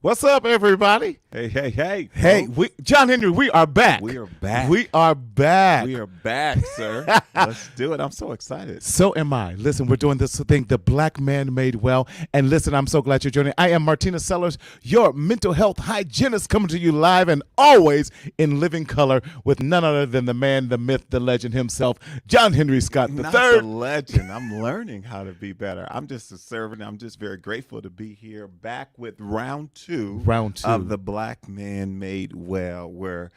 What's up, everybody? Hey. John Henry, we are back. We are back. We are back. We are back, sir. Let's do it. I'm so excited. So am I. Listen, we're doing this thing, The Black Man Made Well. And listen, I'm so glad you're joining. I am Martina Sellers, your mental health hygienist, coming to you live and always in living color with none other than the man, the myth, the legend himself, John Henry Scott III. Not the legend. I'm learning how to be better. I'm just a servant. I'm just very grateful to be here back with round two of The Black Man Made Well, where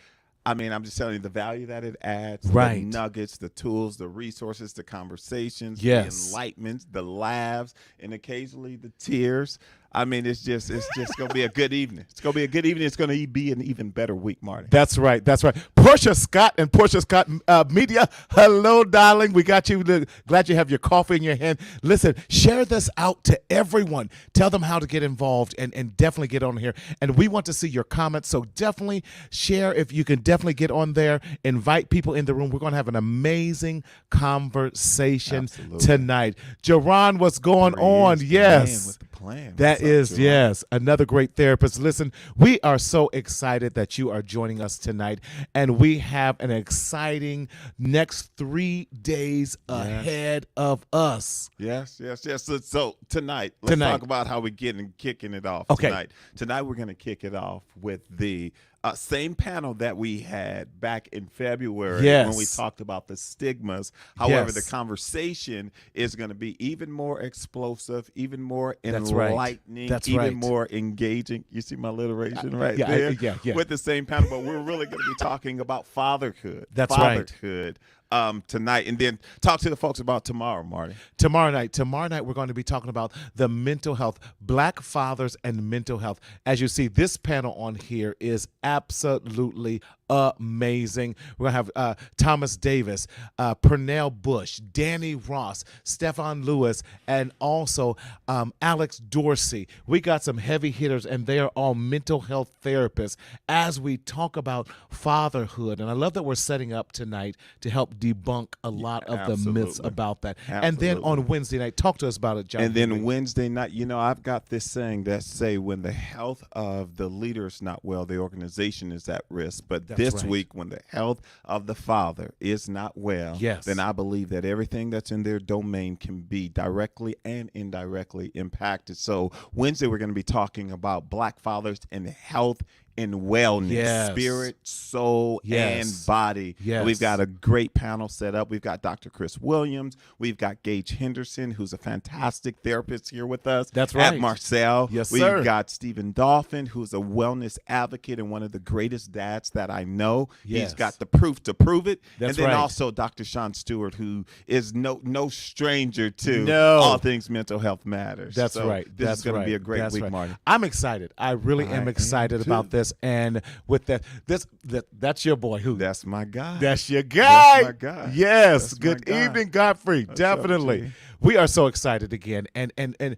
I'm just telling you the value that it adds, right. The nuggets, the tools, the resources, the conversations, yes. the enlightenments, the laughs, and occasionally the tears. It's just going to be a good evening. It's going to be a good evening. It's going to be an even better week, Marty. That's right. Portia Scott and Portia Scott Media. Hello, darling. We got you. Glad you have your coffee in your hand. Listen, share this out to everyone. Tell them how to get involved and definitely get on here. And we want to see your comments. So definitely share if you can definitely get on there. Invite people in the room. We're going to have an amazing conversation tonight. Jerron, what's going on? Yes. With the plan. That is, yes, another great therapist. Listen, we are so excited that you are joining us tonight, and we have an exciting next 3 days ahead of us. Yes. So tonight, let's talk about how we're kicking it off tonight. Tonight, we're going to kick it off with the same panel that we had back in February when we talked about the stigmas. However, the conversation is going to be even more explosive, even more enlightening, even more engaging. You see my alliteration there? With the same panel, but we're really going to be talking about fatherhood. Fatherhood. Tonight, and then talk to the folks about tomorrow, Marty. Tomorrow night, we're going to be talking about the mental health, Black fathers and mental health. As you see, this panel on here is absolutely amazing. We're going to have Thomas Davis, Pernell Bush, Danny Ross, Stefan Lewis, and also Alex Dorsey. We got some heavy hitters, and they are all mental health therapists as we talk about fatherhood. And I love that we're setting up tonight to help debunk a lot of the myths about that. And then on Wednesday night, talk to us about it, John. And then Wednesday night, I've got this saying that say when the health of the leader is not well, the organization is at risk. But this week, when the health of the father is not well, then I believe that everything that's in their domain can be directly and indirectly impacted. So Wednesday, we're going to be talking about Black fathers and health and wellness, spirit, soul, and body. We've got a great panel set up. We've got Dr. Chris Williams. We've got Gage Henderson, who's a fantastic therapist here with us. That's right. At Marcel. Yes, sir. We've got Stephen Dolphin, who's a wellness advocate and one of the greatest dads that I know. He's got the proof to prove it. And then also Dr. Sean Stewart, who is no stranger to all things mental health matters. That's right. This is going to be a great week, Marty. I'm excited. I really am excited about this. And with that's your boy. Who? That's my guy. That's your guy. That's my guy. Yes. That's Good evening, Godfrey. What's Definitely. Up, we are so excited again, and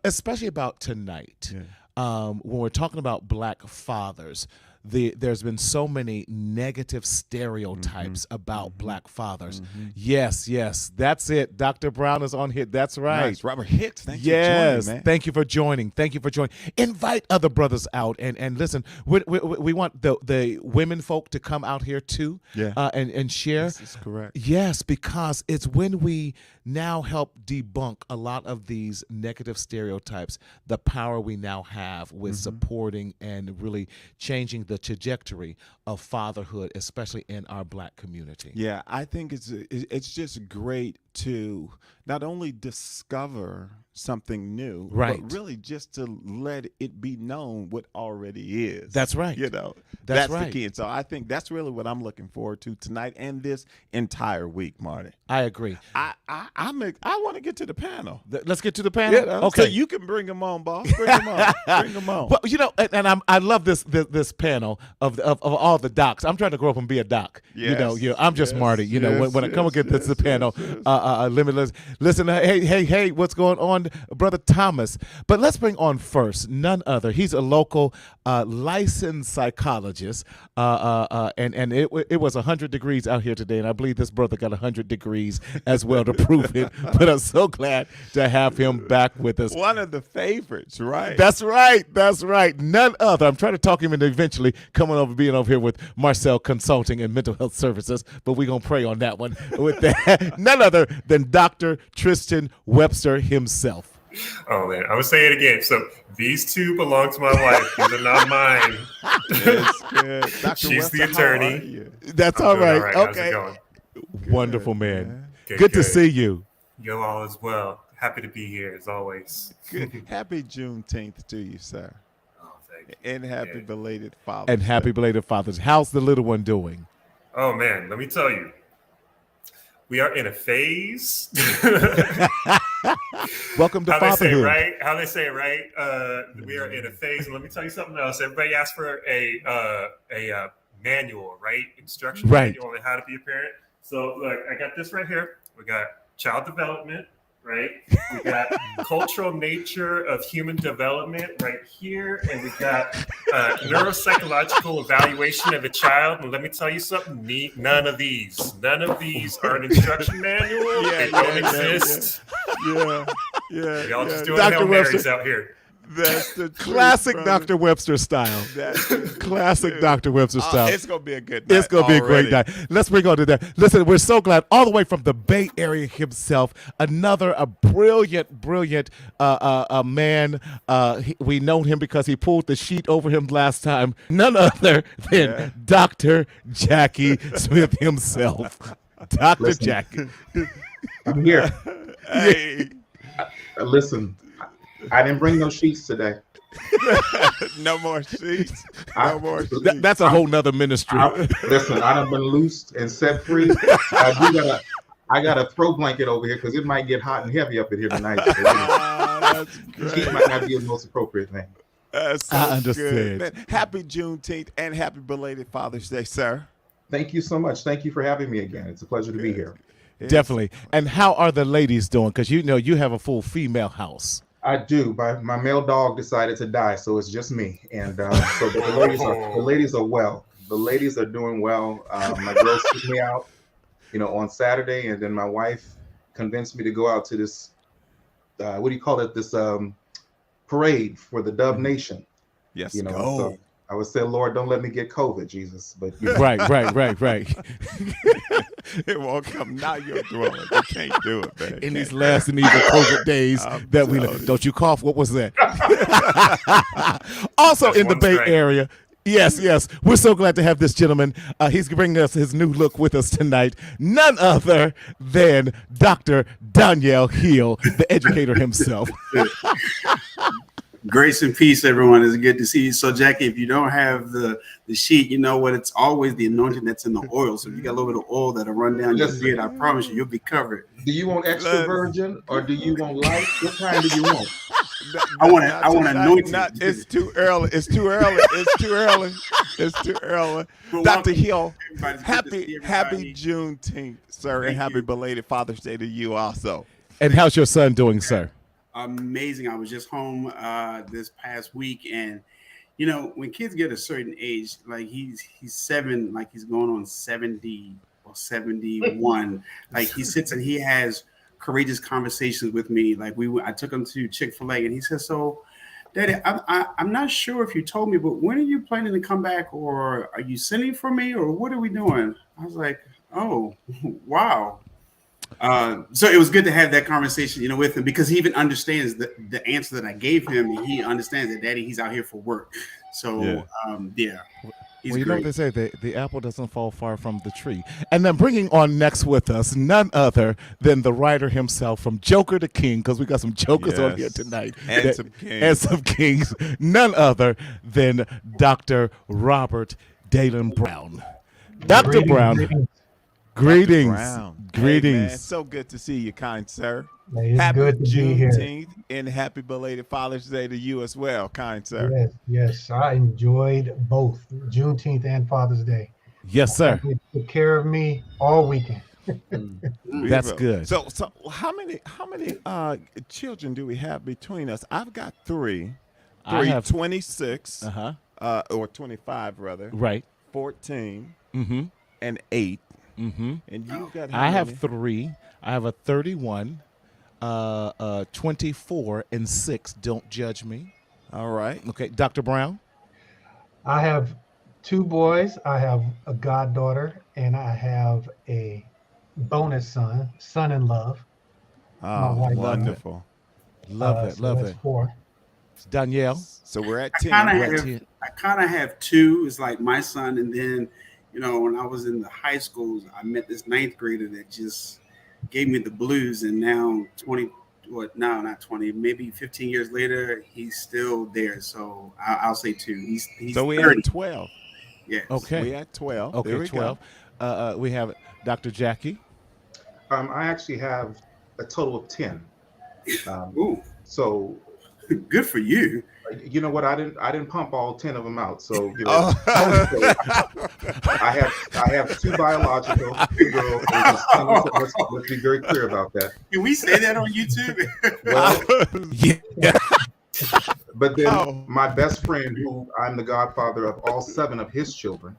especially about tonight. When we're talking about Black fathers, there's been so many negative stereotypes about Black fathers. Yes, that's it. Dr. Brown is on here. That's right. Nice. Robert Hicks, thanks for joining, man. Thank you for joining. Invite other brothers out, and listen, we want the women folk to come out here too, and share. This is correct. Yes, because it's when we now help debunk a lot of these negative stereotypes, the power we now have with supporting and really changing the trajectory of fatherhood, especially in our Black community. Yeah, I think it's just great to not only discover something new, but really just to let it be known what already is. That's right. That's right. The key. And so I think that's really what I'm looking forward to tonight and this entire week, Marty. I agree. I want to get to the panel. Let's get to the panel. Okay. So you can bring them on, boss. Bring them on. Bring them on. Well, and I love this panel of all the docs. I'm trying to grow up and be a doc. I'm just Marty. When I come and get this panel, limitless. Listen, hey, what's going on, Brother Thomas? But let's bring on first none other. He's a local licensed psychologist, and it was 100 degrees out here today, and I believe this brother got 100 degrees as well to prove it. But I'm so glad to have him back with us. One of the favorites, right? That's right. That's right. None other. I'm trying to talk him into eventually coming over, being over here with Marcel Consulting and Mental Health Services, but we're going to pray on that one. With that, none other than Dr. Tristan Webster himself. Oh man, I would say it again. So these two belong to my wife. These are not mine. That's good. Dr. She's Webster, the attorney. That's all right. How's Okay. it going? Wonderful, man. Good to see you. You all as well. Happy to be here as always. Good. Happy Juneteenth to you, sir. Oh, thank you. And happy belated Father's And happy Day. belated Father's. How's the little one doing? Oh man, let me tell you. We are in a phase. Welcome to How Fatherhood. How they say it, right? We are in a phase. And let me tell you something else. Everybody asks for a manual, right? Instruction manual on how to be a parent. So look, I got this right here. We got child development, right? We got cultural nature of human development right here. And we got neuropsychological evaluation of a child. And let me tell you something, none of these are an instruction manual. They don't exist. Yeah. Y'all just doing Dr. Hail Marys Webster. out here. That's the Classic truth, Dr. Webster style. That's Classic Dr. Webster style. It's going to be a good night. It's going to be a great night. Let's bring on to that. Listen, we're so glad, all the way from the Bay Area himself, a brilliant man. We know him because he pulled the sheet over him last time. None other than Dr. Jackie Smith himself. Dr. Listen, Jackie. I'm here. Hey. Listen, I didn't bring no sheets today. No more sheets. I- No more sheets. That's a whole nother ministry. Listen, I done been loosed and set free. I got a throw blanket over here because it might get hot and heavy up in here tonight. That's Sheets great. might not be the most appropriate thing. That's so I understand. good. Man, happy Juneteenth and happy belated Father's Day, sir. Thank you so much. Thank you for having me again. It's a pleasure to be here. Definitely. And how are the ladies doing? Because you have a full female house. I do. My male dog decided to die, so it's just me. And so the ladies are well. The ladies are doing well. My girls took me out, on Saturday, and then my wife convinced me to go out to this, what do you call it? This parade for the Dove Nation. Yes, So go. I would say, Lord, don't let me get COVID, Jesus. But Right. It won't come now. You're dwelling. You can't do it, man. In these last and evil COVID days that we telling you. don't you cough? What was that? Also That's in the one Bay strike. Area. Yes. We're so glad to have this gentleman. He's bringing us his new look with us tonight. None other than Dr. Danielle Hill, the educator himself. Grace and peace, everyone. It's good to see you. So, Jackie, if you don't have the sheet, you know what? It's always the anointing that's in the oil. So, if you got a little bit of oil that'll run down your beard, I promise you'll be covered. do you want extra virgin or do you want light? What kind do you want? I want anointing. It's too early. It's too early. Well, Dr. Hill, everybody's good to see happy everybody. Juneteenth, sir, and Thank happy you. belated Father's Day to you also. And how's your son doing, sir? Amazing. I was just home this past week, and when kids get a certain age, like he's 7, like he's going on 70 or 71, like he sits and he has courageous conversations with me. Like I took him to Chick-fil-A, and he says, "So, Daddy, I'm not sure if you told me, but when are you planning to come back, or are you sending for me, or what are we doing?" I was like, "Oh, wow." So it was good to have that conversation, with him, because he even understands the answer that I gave him. And he understands that Daddy, he's out here for work. So, he's Well, you know what great. they say, the apple doesn't fall far from the tree. And then bringing on next with us, none other than the writer himself, from Joker to King, because we got some Jokers on here Yes. tonight. And some kings. And some kings. None other than Dr. Robert Dalen Brown. Dr. Brown. Greetings. Brown. Greetings. Hey, man, so good to see you, kind sir. It's Happy good to be here. Juneteenth and happy belated Father's Day to you as well, kind sir. Yes, I enjoyed both Juneteenth and Father's Day. Yes, sir. They took care of me all weekend. That's good. So how many children do we have between us? I've got three. I have 26. Uh-huh. or 25 rather. Right. 14 Mm-hmm. and 8. Mm-hmm. And you got I have many? 3. I have a 31, 24, and 6. Don't judge me. All right. Okay, Dr. Brown. I have 2 boys. I have a goddaughter, and I have a bonus son in love. My Oh, wife and I. wonderful. Love that. So Love that's that. 4. Danielle. So we're at I 10. kind We're at of 10. have two. It's like my son, and then when I was in the high schools, I met this ninth grader that just gave me the blues, and now 20, what? No, not 20, maybe 15 years later, he's still there. So I'll say 2. He's So we 30. at 12. Yes. Okay. We at 12. Okay, There we 12. We have Dr. Jackie. I actually have a total of 10. Ooh, So good for you. you know what? I didn't pump all 10 of them out. So Oh. so I have 2 biological, 2 girls. Let's be very clear about that. Can we say that on YouTube? Well, Yeah. but then Oh. my best friend, who I'm the godfather of all 7 of his children,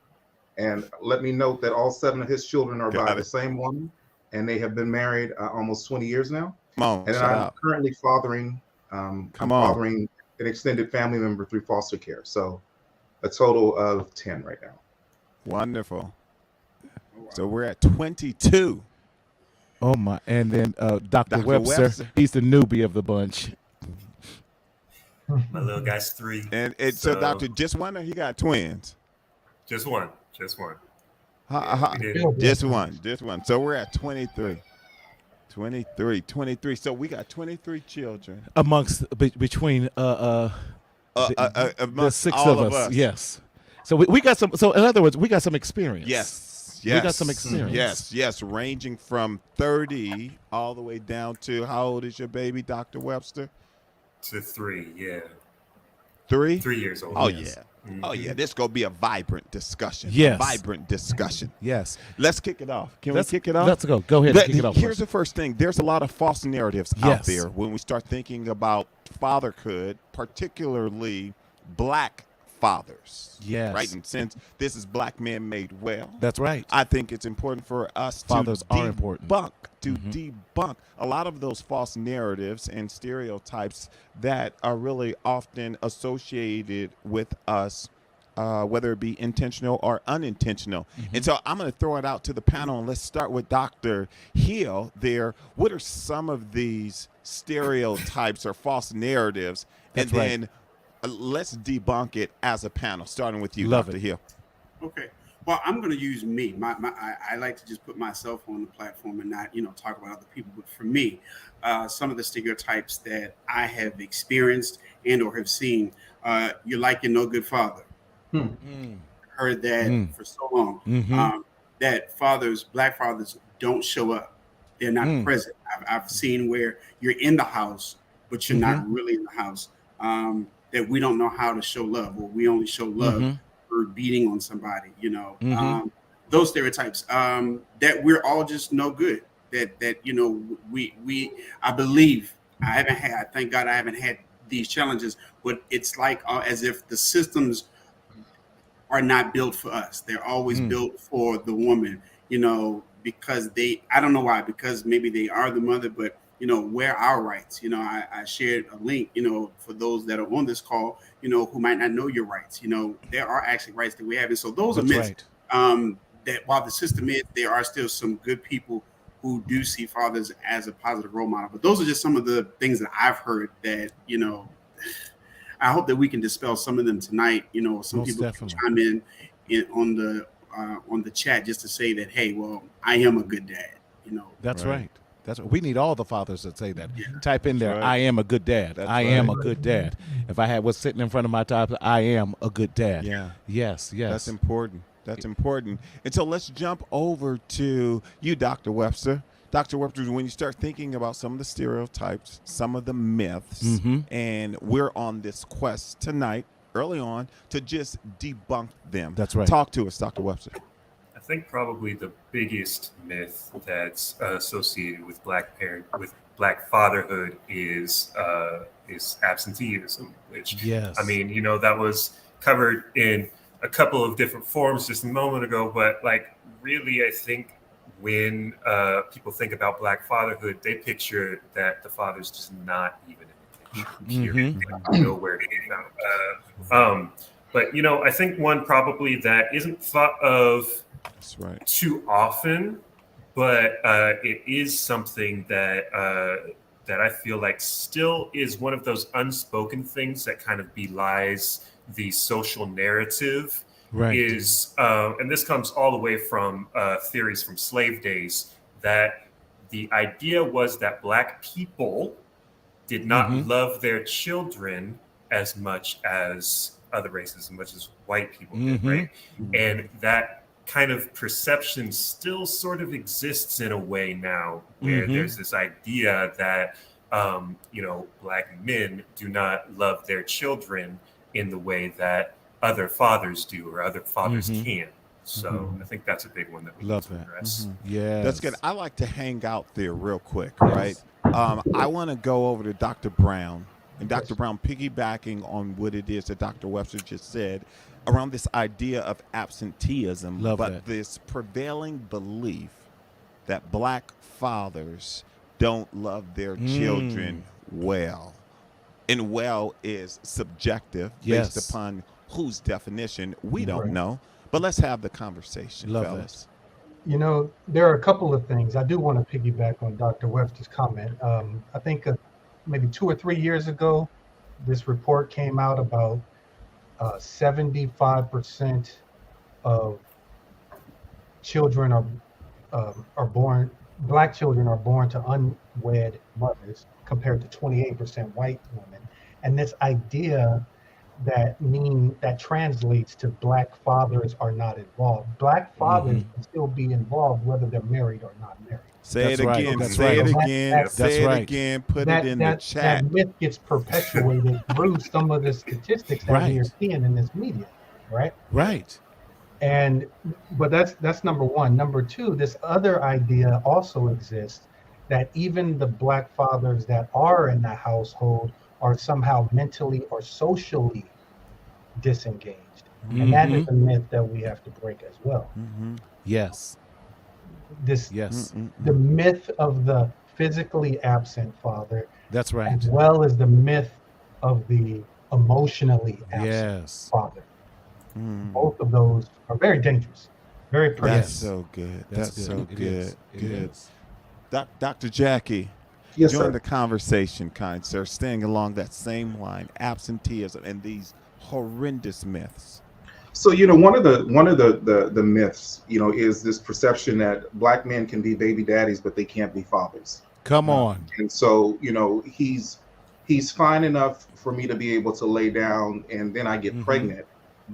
and let me note that all 7 of his children are by the same woman, and they have been married almost 20 years now. Come on, And then I'm currently fathering. Fathering an extended family member through foster care. So a total of 10 right now. Wonderful. So we're at 22. Oh my! And then Dr. Webster, he's the newbie of the bunch. My little guy's 3. And so Doctor, just one, or he got twins? Just one. Just one. So we're at 23. 23. So we got 23 children between the 6 all of us. Yes. So we got some. So in other words, we got some experience. Yes. We got some experience. Yes. Ranging from 30 all the way down to, how old is your baby, Dr. Webster? to 3. Yeah. 3? 3 years old. Oh yes. yeah. Oh yeah, this is gonna be a vibrant discussion. Yes. A vibrant discussion. Yes. Let's kick it off. Let's kick it off? Let's go. Go ahead and kick it off. Here's the first thing. There's a lot of false narratives out there when we start thinking about fatherhood, particularly black fathers. Yes. Right? And since this is Black Men Made Well. That's right. I think it's important for us Fathers are important. debunk a lot of those false narratives and stereotypes that are really often associated with us, whether it be intentional or unintentional. And so I'm going to throw it out to the panel, and let's start with Dr. Hill there. What are some of these stereotypes or false narratives? That's and right. then let's debunk it as a panel, starting with you, Love Dr. it. Hill. Okay. Well, I'm going to use me. I like to just put myself on the platform and not, talk about other people. But for me, some of the stereotypes that I have experienced and or have seen, you're like your no good father. Heard that for so long. That black fathers don't show up. They're not present. I've seen where you're in the house, but you're not really in the house. That we don't know how to show love, or we only show love for beating on somebody. Those stereotypes. That we're all just no good. That I believe thank God I haven't had these challenges, but it's like as if the systems are not built for us. They're always built for the woman, because I don't know why, because maybe they are the mother, but where our rights, I shared a link, for those that are on this call, who might not know your rights, there are actually rights that we have. And so those are myths. That while the system is, there are still some good people who do see fathers as a positive role model. But those are just some of the things that I've heard that, I hope that we can dispel some of them tonight. Some Most people definitely. can chime in on the chat just to say that, hey, well, I am a good dad. That's right. That's what we need. All the fathers that say that. Yeah. Type in there. right. I am a good dad. That's I am a good dad. If I had what's sitting in front of my top, I am a good dad. Yeah. Yes. That's important. That's important. And so let's jump over to you, Dr. Webster. Dr. Webster, when you start thinking about some of the stereotypes, some of the myths, and we're on this quest tonight, early on, to just debunk them. That's right. Talk to us, Dr. Webster. I think probably the biggest myth that's associated with black fatherhood is absenteeism, which Yes. I mean, that was covered in a couple of different forms just a moment ago, but like really, I think when people think about Black fatherhood, they picture that the father's just not even in the picture. Period. They don't know where to get out. But I think one probably that isn't thought of too often, but it is something that that I feel like still is one of those unspoken things that kind of belies the social narrative. Right. Is and this comes all the way from theories from slave days, that the idea was that Black people did not love their children as much as other races, as much as white people did, right? And that kind of perception still sort of exists in a way now, where there's this idea that Black men do not love their children in the way that other fathers do, or other fathers can. So I think that's a big one that we love to address. Yeah, that's good. I like to hang out there real quick, right? I want to go over to Dr. Brown, and Dr. Brown, piggybacking on what it is that Dr. Webster just said around this idea of absenteeism, this prevailing belief that Black fathers don't love their children well. And well is subjective based upon whose definition we don't know. But let's have the conversation, fellas. There are a couple of things. I do want to piggyback on Dr. Webster's comment. I think maybe 2 or 3 years ago, this report came out about 75% of children are born, Black children are born to unwed mothers, compared to 28% white women. And this idea that translates to Black fathers are not involved. Black fathers can still be involved whether they're married or not married. Say it again. Say it again. Say it again. Put it in the chat. That myth gets perpetuated through some of the statistics that we are seeing in this media, right? Right. But that's number one. Number two, this other idea also exists, that even the Black fathers that are in the household are somehow mentally or socially disengaged. And that is a myth that we have to break as well. Yes. The myth of the physically absent father. That's right. As well as the myth of the emotionally absent father. Both of those are very dangerous. Very pernicious. That's so good. That's so good. Good. Dr. Jackie. Yes, join sir. the conversation, kind sir, staying along that same line, absenteeism and these horrendous myths. So one of the myths is this perception that Black men can be baby daddies but they can't be fathers. Come on. And so he's fine enough for me to be able to lay down and then I get pregnant,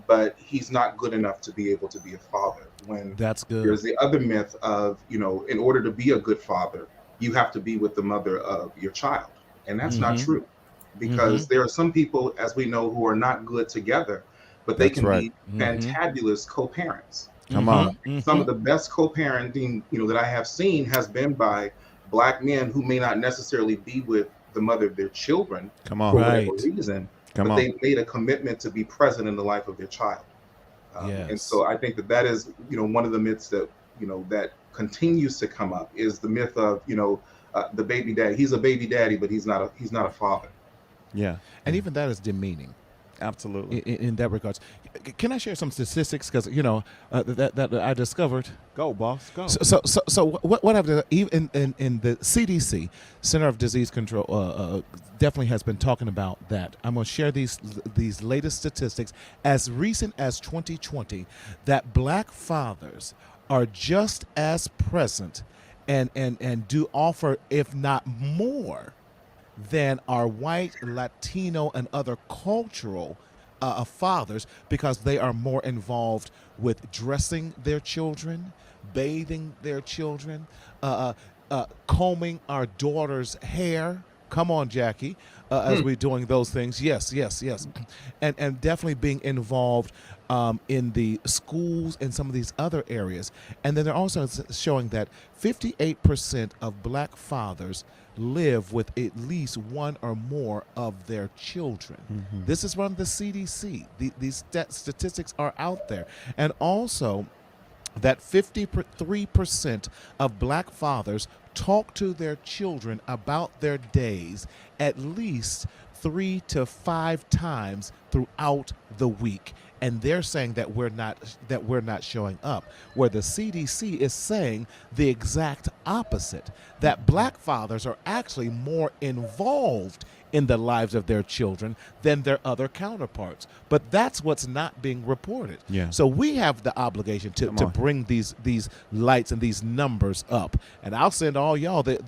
but he's not good enough to be able to be a father. When that's good. There's the other myth of in order to be a good father, you have to be with the mother of your child. And that's not true, because there are some people, as we know, who are not good together, but they can be fantabulous co-parents. Come on. Some of the best co-parenting, that I have seen has been by Black men who may not necessarily be with the mother of their children for whatever reason, but they made a commitment to be present in the life of their child. And so I think that is, one of the myths that, that continues to come up is the myth of, the baby daddy. He's a baby daddy, but he's not a father. Yeah. And even that is demeaning. Absolutely. In that regards. Can I share some statistics? Because, that I discovered. Go, boss. Go. So what I've done, even in the CDC, Center of Disease Control, definitely has been talking about that. I'm going to share these latest statistics as recent as 2020, that Black fathers are just as present and do offer, if not more, than our white, Latino, and other cultural fathers, because they are more involved with dressing their children, bathing their children, combing our daughters' hair, Come on, Jackie. As we're doing those things, yes, and definitely being involved in the schools and some of these other areas. And then they're also showing that 58% of black fathers live with at least one or more of their children. This is from the CDC. These statistics are out there. And also that 53% of black fathers talk to their children about their days at least 3 to 5 times throughout the week. And they're saying that we're not showing up, where the CDC is saying the exact opposite, that black fathers are actually more involved in the lives of their children than their other counterparts. But that's what's not being reported. Yeah. So we have the obligation to bring these lights and these numbers up. And I'll send all y'all the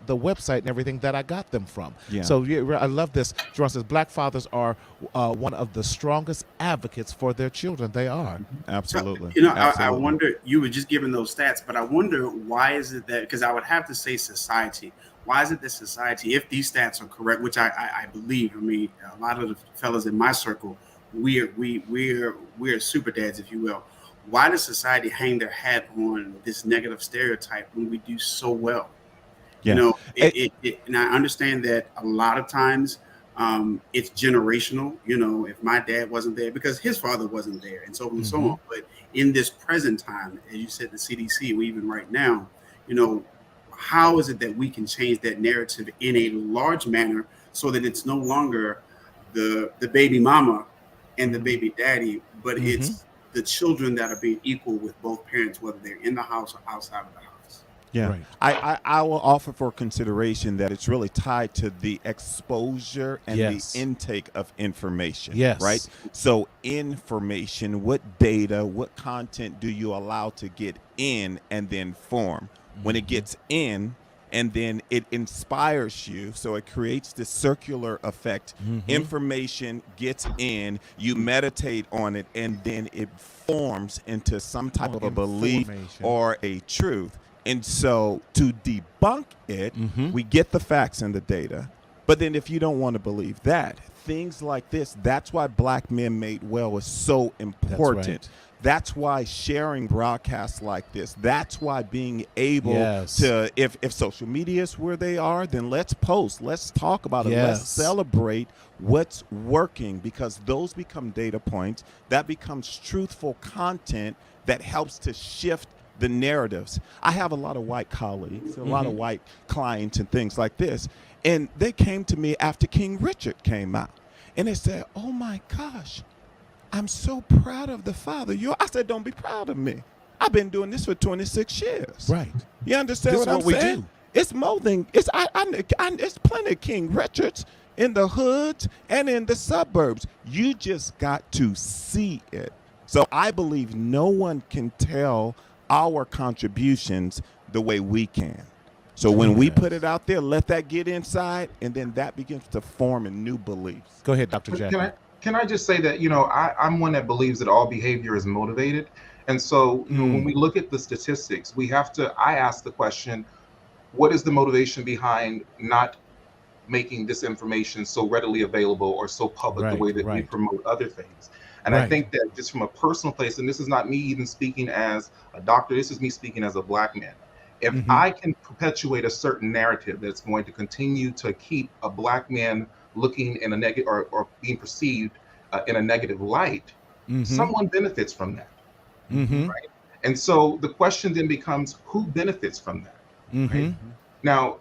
website and everything that I got them from. Yeah. So I love this. Jerome says black fathers are one of the strongest advocates for their children. They are. Absolutely. You know, Absolutely. I wonder, you were just giving those stats, but I wonder why is it that, because I would have to say society. Why is it that society, if these stats are correct, which I believe, I mean, a lot of the fellas in my circle, we're super dads, if you will. Why does society hang their hat on this negative stereotype when we do so well? Yeah. You know, and I understand that a lot of times it's generational. You know, if my dad wasn't there because his father wasn't there, and so on and so on. But in this present time, as you said, the CDC, or even right now, you know, how is it that we can change that narrative in a large manner so that it's no longer the baby mama and the baby daddy, but it's the children that are being equal with both parents, whether they're in the house or outside of the house? Yeah, right. I will offer for consideration that it's really tied to the exposure and the intake of information. Yes. Right? So information, what data, what content do you allow to get in and then form? When it gets in and then it inspires you, so it creates this circular effect. Information gets in, you meditate on it, and then it forms into some type of a belief or a truth. And so to debunk it, we get the facts and the data. But then if you don't want to believe that, things like this, that's why Black Men Made Well is so important. That's right. That's why sharing broadcasts like this, that's why being able to, if social media is where they are, then let's post, let's talk about it, let's celebrate what's working, because those become data points, that becomes truthful content that helps to shift the narratives. I have a lot of white colleagues, a lot of white clients and things like this, and they came to me after King Richard came out, and they said, oh my gosh, I'm so proud of the father. I said, don't be proud of me. I've been doing this for 26 years. Right. You understand what I'm saying? It's more than, it's plenty of King Richards in the hoods and in the suburbs. You just got to see it. So I believe no one can tell our contributions the way we can. So when we put it out there, let that get inside, and then that begins to form a new beliefs. Go ahead, Dr. Jack. Can I just say that, you know, I'm one that believes that all behavior is motivated. And so you know, when we look at the statistics, I ask the question, what is the motivation behind not making this information so readily available or so public the way that we promote other things? And I think that just from a personal place, and this is not me even speaking as a doctor, this is me speaking as a Black man. If I can perpetuate a certain narrative that's going to continue to keep a Black man looking in a negative or being perceived in a negative light, someone benefits from that. Right? And so the question then becomes, who benefits from that? Right? Now,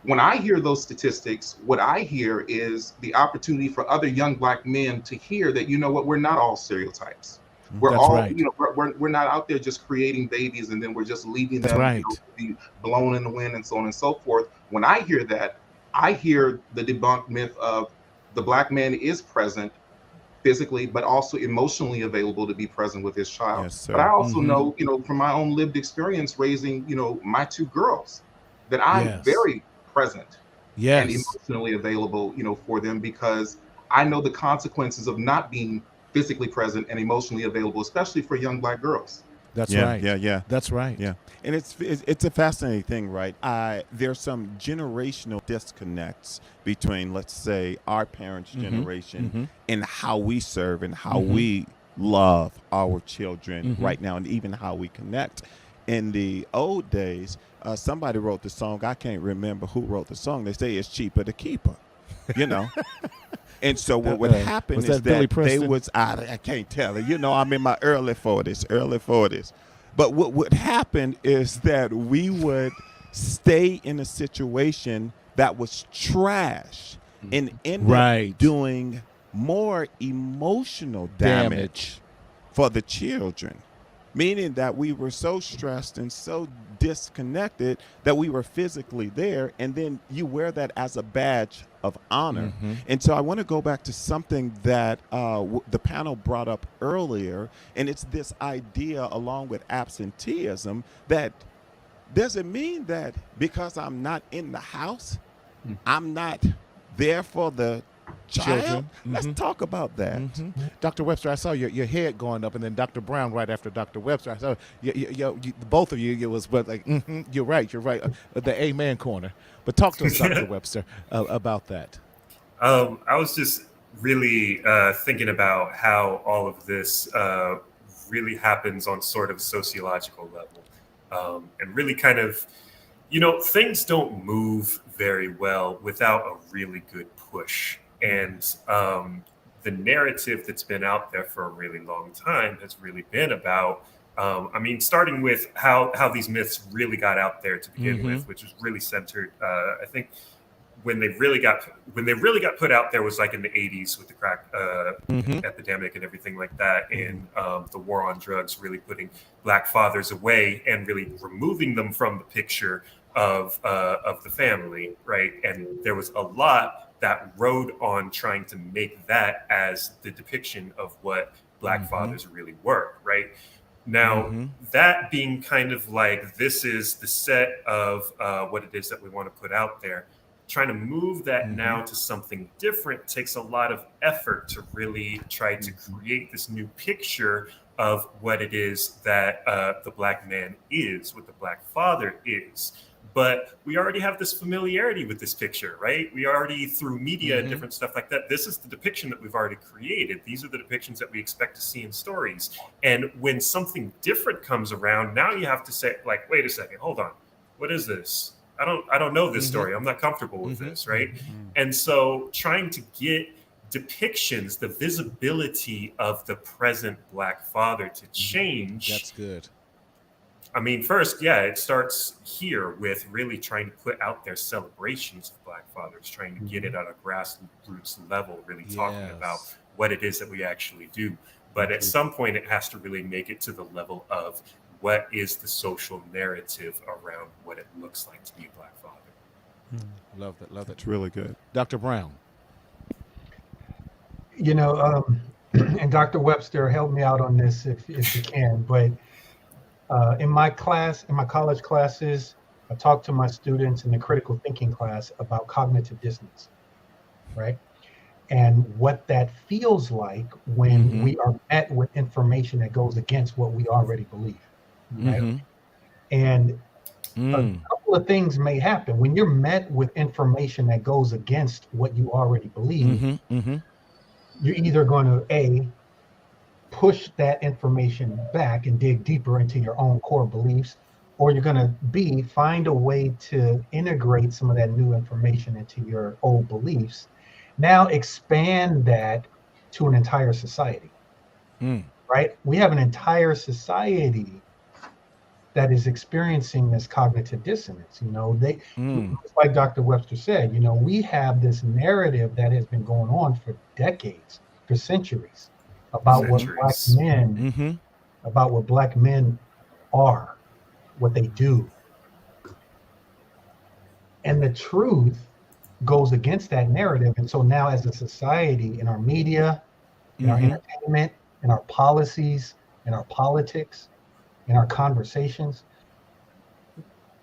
when I hear those statistics, what I hear is the opportunity for other young Black men to hear that, you know what, we're not all stereotypes. We're you know, we're not out there just creating babies and then we're just leaving them you know, to be blown in the wind and so on and so forth. When I hear that, I hear the debunked myth of the Black man is present physically, but also emotionally available to be present with his child. Yes, but I also know, you know, from my own lived experience raising, you know, my 2 girls, that I'm very present and emotionally available, you know, for them, because I know the consequences of not being physically present and emotionally available, especially for young Black girls. That's Yeah, right. yeah, yeah. That's right. Yeah, and it's a fascinating thing, right? There's some generational disconnects between, let's say, our parents' generation and how we serve and how we love our children right now, and even how we connect. In the old days, somebody wrote the song. I can't remember who wrote the song. They say it's cheaper to keep her, you know. And so what would happen was is that Billy that they Preston? was I can't tell it. You know, I'm in my early 40s. But what would happen is that we would stay in a situation that was trash and end up doing more emotional damage for the children. Meaning that we were so stressed and so disconnected that we were physically there, and then you wear that as a badge of honor. And so I want to go back to something that the panel brought up earlier, and it's this idea, along with absenteeism, that doesn't mean that because I'm not in the house, I'm not there for the child. Let's talk about that. Dr. Webster, I saw your head going up, and then Dr. Brown right after Dr. Webster. I saw both of you. It was like, you're right. The amen corner. But talk to us, Dr. Webster, about that. I was just really thinking about how all of this really happens on sort of sociological level, and really kind of, things don't move very well without a really good push. And the narrative that's been out there for a really long time has really been about, starting with how these myths really got out there to begin with, which was really centered, I think, when they really got put out there was like in the 80s with the crack epidemic and everything like that, and the war on drugs really putting Black fathers away and really removing them from the picture of the family, right? And there was a lot that rode on trying to make that as the depiction of what Black fathers really were, right? Now, that being kind of like, this is the set of what it is that we want to put out there, trying to move that now to something different takes a lot of effort to really try to create this new picture of what it is that the Black man is, what the Black father is. But we already have this familiarity with this picture, right? We already, through media and different stuff like that, this is the depiction that we've already created. These are the depictions that we expect to see in stories. And when something different comes around, now you have to say, like, wait a second, hold on. What is this? I don't know this story. I'm not comfortable with this, right? And so trying to get depictions, the visibility of the present Black father to change. That's good. First, it starts here with really trying to put out their celebrations of Black fathers, trying to get it on a grassroots level, really talking about what it is that we actually do. But at some point, it has to really make it to the level of what is the social narrative around what it looks like to be a Black father. Love that. That's really good. Dr. Brown. And Dr. Webster, help me out on this if you can, but in my college classes, I talk to my students in the critical thinking class about cognitive dissonance, right? And what that feels like when we are met with information that goes against what we already believe, right? And a couple of things may happen when you're met with information that goes against what you already believe. You're either going to push that information back and dig deeper into your own core beliefs, or you're going to find a way to integrate some of that new information into your old beliefs. Now expand that to an entire society, right? We have an entire society that is experiencing this cognitive dissonance. Like Dr. Webster said, we have this narrative that has been going on for decades, for centuries, about what Black men are, what they do. And the truth goes against that narrative. And so now as a society, in our media, in our entertainment, in our policies, in our politics, in our conversations,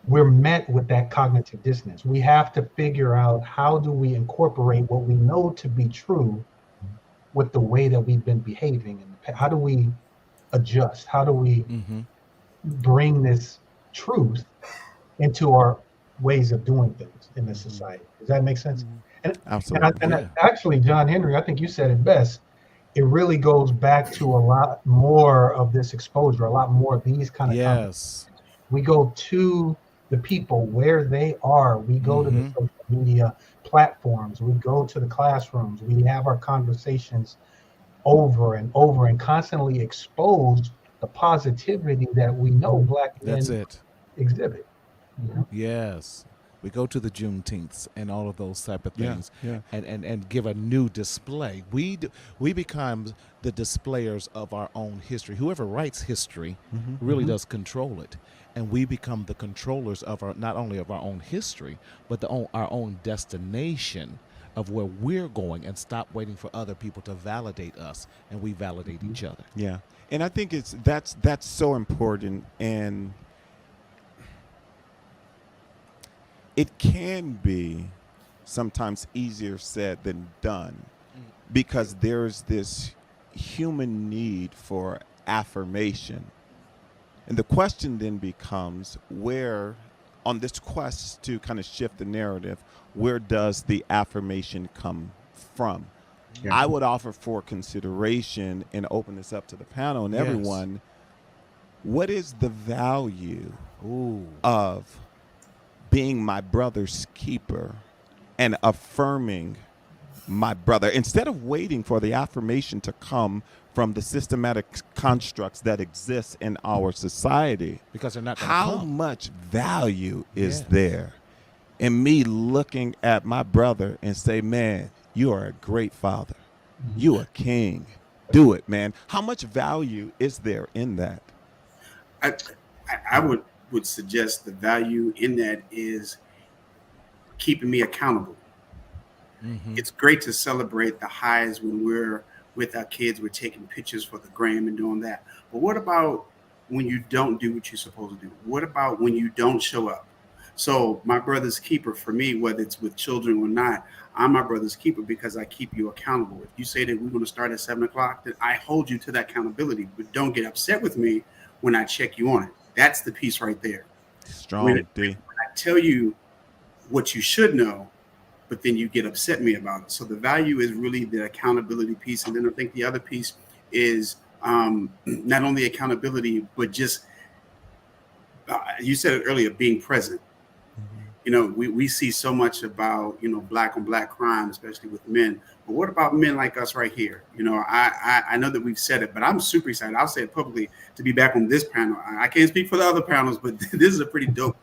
we're met with that cognitive dissonance. We have to figure out, how do we incorporate what we know to be true with the way that we've been behaving in the past? How do we adjust? How do we bring this truth into our ways of doing things in this society. Does that make sense? Absolutely. Actually, John Henry, I think you said it best. It really goes back to a lot more of this exposure, a lot more of these kind of conversations. We go to the people where they are. We go to the social media platforms. We go to the classrooms. We have our conversations over and over and constantly expose the positivity that we know Black men exhibit. You know? Yes. We go to the Juneteenths and all of those type of things, and give a new display. We become the displayers of our own history. Whoever writes history really does control it, and we become the controllers of our, not only of our own history, but our own destination of where we're going, and stop waiting for other people to validate us, and we validate each other. Yeah, and I think that's so important, and it can be sometimes easier said than done, because there's this human need for affirmation. And the question then becomes, where, on this quest to kind of shift the narrative, where does the affirmation come from? Yeah. I would offer for consideration and open this up to the panel and everyone, what is the value of being my brother's keeper and affirming my brother, instead of waiting for the affirmation to come from the systematic constructs that exist in our society? Because they're not how much value is there in me looking at my brother and say, man, you are a great father. You a king. Do it, man. How much value is there in that? I would suggest the value in that is keeping me accountable. It's great to celebrate the highs when we're with our kids, we're taking pictures for the gram and doing that. But what about when you don't do what you're supposed to do? What about when you don't show up? So my brother's keeper for me, whether it's with children or not, I'm my brother's keeper because I keep you accountable. If you say that we're going to start at 7 o'clock, then I hold you to that accountability. But don't get upset with me when I check you on it. That's the piece right there. Strong, when I tell you what you should know, but then you get upset me about it. So the value is really the accountability piece. And then I think the other piece is not only accountability, but just, you said it earlier, being present. You know, we see so much about, Black on Black crime, especially with men. But what about men like us right here? I know that we've said it, but I'm super excited. I'll say it publicly to be back on this panel. I can't speak for the other panels, but this is a pretty dope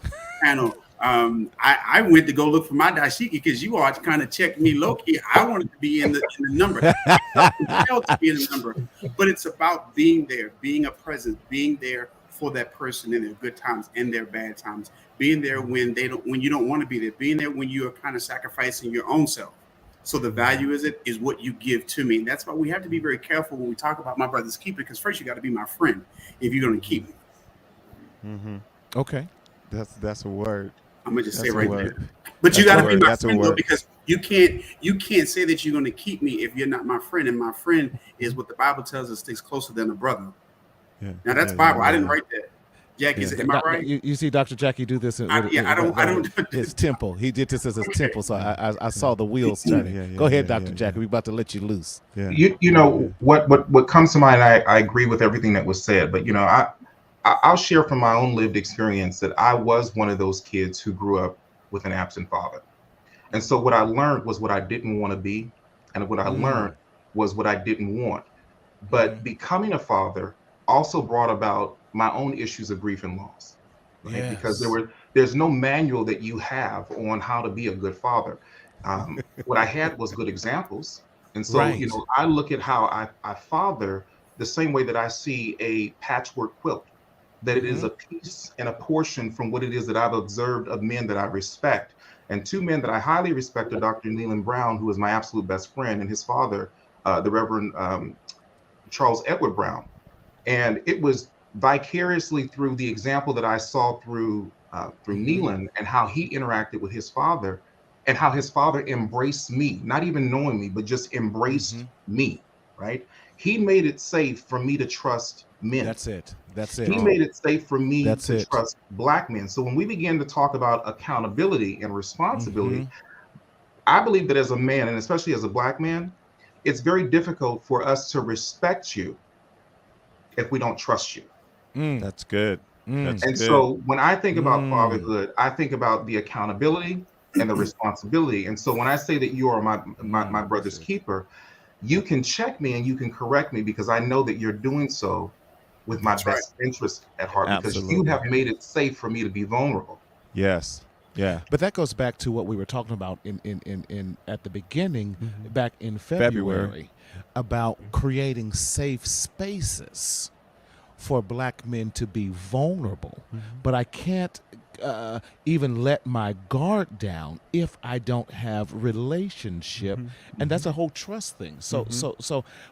panel. I went to go look for my dashiki because you all kind of checked me low key. I wanted to be in the number. To be in the number. But it's about being there, being a presence, being there for that person in their good times and their bad times, being there when you don't want to be there, being there when you are kind of sacrificing your own self. So the value is what you give to me. And that's why we have to be very careful when we talk about my brother's keeper, because first you got to be my friend if you're going to keep me. Okay. That's a word. I'm gonna just say right there. But you got to be my friend though, because you can't say that you're going to keep me if you're not my friend. And my friend is what the Bible tells us sticks closer than a brother. Yeah. Now that's Bible. I didn't write that. Jackie, am I right? You see Dr. Jackie do this. I don't. His temple. He did this as his temple. So I saw the wheels turning. Go ahead, Dr. Jackie. We're about to let you loose. Yeah. You know what comes to mind. I agree with everything that was said, but I'll share from my own lived experience that I was one of those kids who grew up with an absent father. And so what I learned was what I didn't want to be, and what I learned was what I didn't want. But becoming a father also brought about my own issues of grief and loss, right? Yes. Because there's no manual that you have on how to be a good father. What I had was good examples. And so, I look at how I father the same way that I see a patchwork quilt, that it is a piece and a portion from what it is that I've observed of men that I respect. And two men that I highly respect are Dr. Leland Brown, who is my absolute best friend, and his father, the Reverend Charles Edward Brown. And it was vicariously through the example that I saw through Leland and how he interacted with his father, and how his father embraced me, not even knowing me, but just embraced me, right? He made it safe for me to trust men. That's it. That's it. He made it safe for me That's to it. trust Black men. So when we begin to talk about accountability and responsibility, I believe that as a man, and especially as a Black man, it's very difficult for us to respect you if we don't trust you. That's good. That's And good. so when I think about fatherhood, I think about the accountability and the responsibility. And so when I say that you are my brother's keeper, you can check me and you can correct me because I know that you're doing so with my best interest at heart, because you Absolutely. have made it safe for me to be vulnerable. Yes. Yeah. But that goes back to what we were talking about in at the beginning, back in February, about creating safe spaces for Black men to be vulnerable. But I can't even let my guard down if I don't have relationship, and that's a whole trust thing. So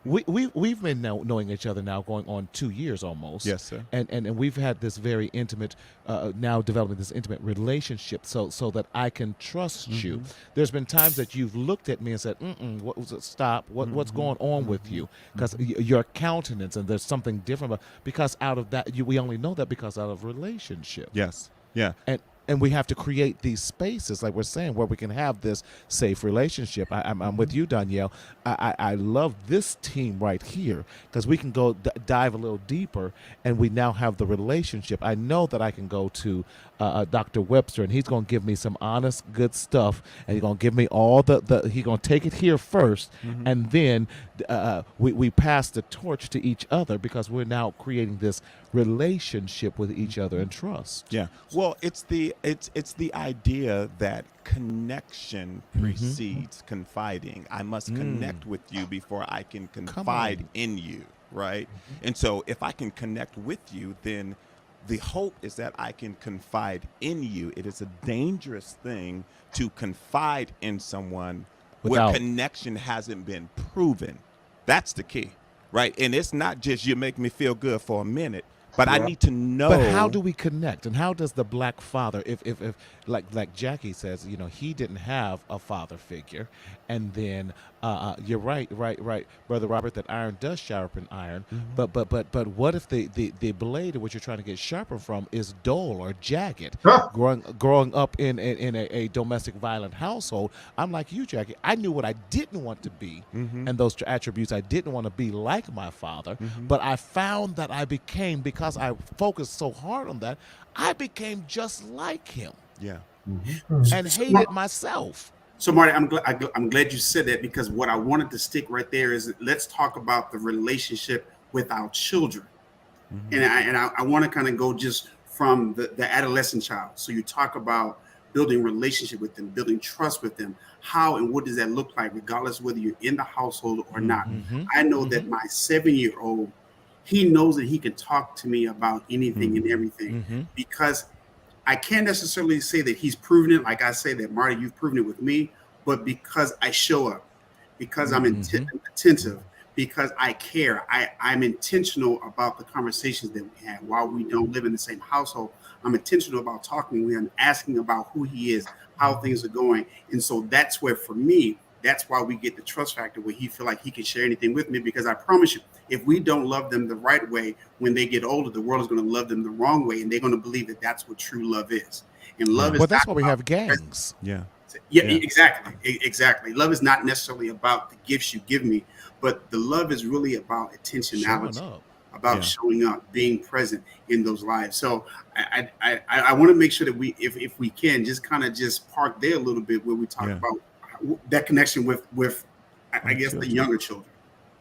we've been knowing each other now going on 2 years almost. Yes, sir. And we've had this very intimate, now developing this intimate relationship, so that I can trust you. There's been times that you've looked at me and said, "What was it? Stop! What's going on with you?" Because your countenance, and there's something different because out of that, we only know that because out of relationship. Yes. Yeah. And we have to create these spaces, like we're saying, where we can have this safe relationship. I'm with you, Danielle. I love this team right here because we can go dive a little deeper, and we now have the relationship. I know that I can go to Dr. Webster, and he's going to give me some honest, good stuff, and he's going to give me all he's going to take it here first, and then we pass the torch to each other because we're now creating this relationship with each other and trust. Yeah. Well, it's the idea that connection precedes confiding. I must connect with you before I can confide in you, right? And so if I can connect with you, then the hope is that I can confide in you. It is a dangerous thing to confide in someone where connection hasn't been proven. That's the key, right? And it's not just you make me feel good for a minute, but I need to know. But how do we connect? And how does the Black father, if like Jackie says, he didn't have a father figure, and then you're right, Brother Robert, that iron does sharpen iron. But what if the blade of what you're trying to get sharpened from is dull or jagged? Growing up in a domestic violent household, I'm like you, Jackie. I knew what I didn't want to be, and those attributes I didn't want to be like my father. But I found that I became, because I focused so hard on that, I became just like him. Yeah. And hated myself. So, Marty, I'm glad you said that, because what I wanted to stick right there is, let's talk about the relationship with our children. And I want to kind of go just from the adolescent child. So you talk about building relationship with them, building trust with them. How and what does that look like, regardless whether you're in the household or not? I know that my 7-year-old, he knows that he can talk to me about anything and everything, because I can't necessarily say that he's proven it. Like I say that, Marty, you've proven it with me, but because I show up, because I'm attentive, because I care, I'm intentional about the conversations that we have. While we don't live in the same household, I'm intentional about talking with him, asking about who he is, how things are going. And so that's where, for me, that's why we get the trust factor, where he feel like he can share anything with me, because I promise you, if we don't love them the right way, when they get older, the world is going to love them the wrong way, and they're going to believe that that's what true love is. And love is, well, that's why we have gangs. Yeah, exactly. Love is not necessarily about the gifts you give me, but the love is really about intentionality, about showing up, being present in those lives. So I want to make sure that we, if we can, just kind of just park there a little bit, where we talk about that connection with I guess the younger children.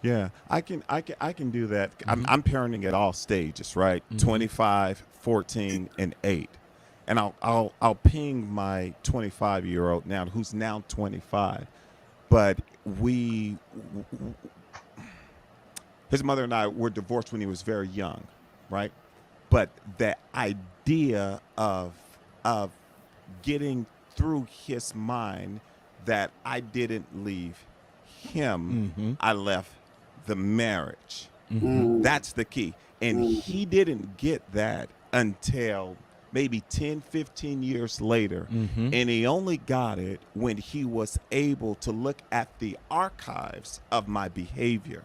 Yeah, I can do that. I'm parenting at all stages, right? 25, 14, and 8. And I'll ping my 25-year-old now, who's now 25. But his mother and I were divorced when he was very young, right? But the idea of getting through his mind that I didn't leave him, I left the marriage. That's the key. And he didn't get that until maybe 10, 15 years later. And he only got it when he was able to look at the archives of my behavior.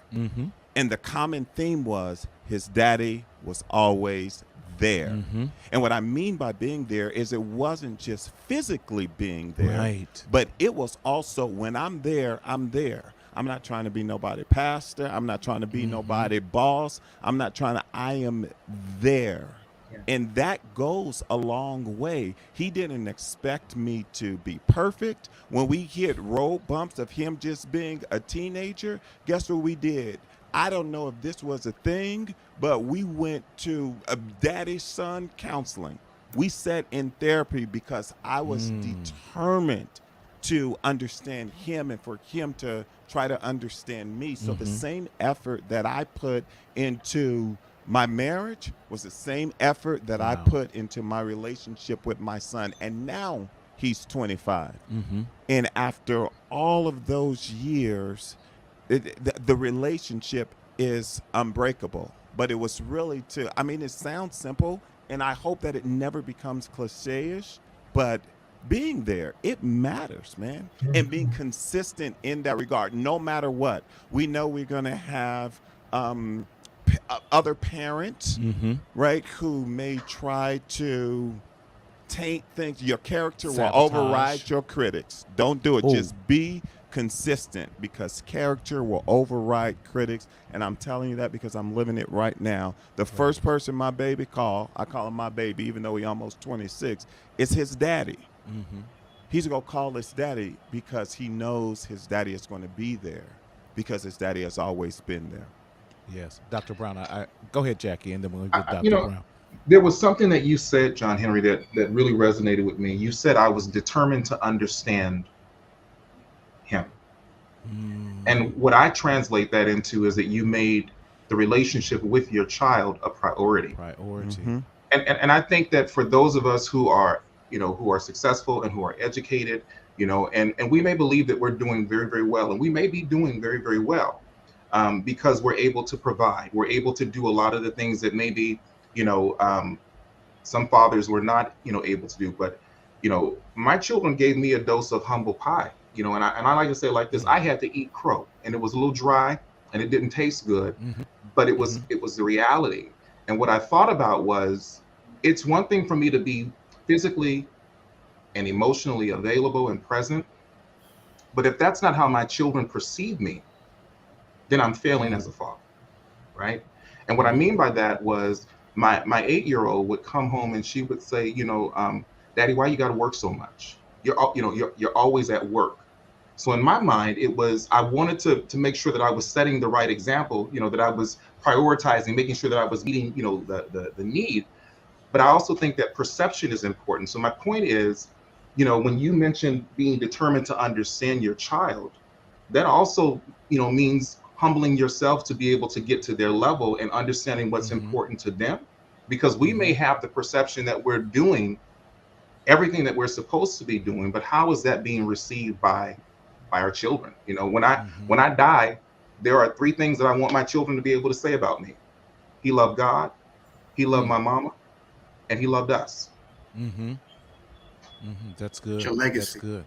And the common theme was his daddy was always there. And what I mean by being there is it wasn't just physically being there, right, but it was also when I'm there, I'm there. I'm not trying to be nobody pastor. I'm not trying to be nobody boss. I'm not trying to, I am there. Yeah. And that goes a long way. He didn't expect me to be perfect. When we hit road bumps of him just being a teenager, guess what we did? I don't know if this was a thing, but we went to a daddy son counseling. We sat in therapy because I was determined to understand him and for him to try to understand me. So the same effort that I put into my marriage was the same effort that I put into my relationship with my son. And now he's 25. And after all of those years, the relationship is unbreakable. But it was really I mean, it sounds simple, and I hope that it never becomes cliche-ish, but being there, it matters, man. And being consistent in that regard, no matter what. We know we're going to have other parents, right, who may try to taint things. Your character will override your critics. Don't do it. Just be consistent, because character will override critics. And I'm telling you that because I'm living it right now. The first person my baby called, I call him my baby even though he's almost 26, is his daddy. He's going to call his daddy because he knows his daddy is going to be there, because his daddy has always been there. Yes. Dr. Brown, I go ahead, Jackie, and then we'll get Dr. Brown. There was something that you said, John Henry, that really resonated with me. You said I was determined to understand him. And what I translate that into is that you made the relationship with your child a priority. And I think that for those of us who are, who are successful and who are educated, and we may believe that we're doing very, very well, and we may be doing very, very well, because we're able to provide, we're able to do a lot of the things that maybe, some fathers were not, able to do. But, my children gave me a dose of humble pie, and I like to say it like this: I had to eat crow, and it was a little dry, and it didn't taste good, but it was the reality. And what I thought about was, it's one thing for me to be physically and emotionally available and present, but if that's not how my children perceive me, then I'm failing as a father, right? And what I mean by that was, my 8-year-old would come home and she would say, Daddy, why you got to work so much? You're always at work. So in my mind, it was, I wanted to make sure that I was setting the right example, that I was prioritizing, making sure that I was meeting, the need. But I also think that perception is important. So my point is, when you mentioned being determined to understand your child, that also, means humbling yourself to be able to get to their level and understanding what's important to them. Because we may have the perception that we're doing everything that we're supposed to be doing, but how is that being received by our children? When I die, there are 3 things that I want my children to be able to say about me: he loved God, he loved my mama, and he loved us. That's good. Your legacy. That's good.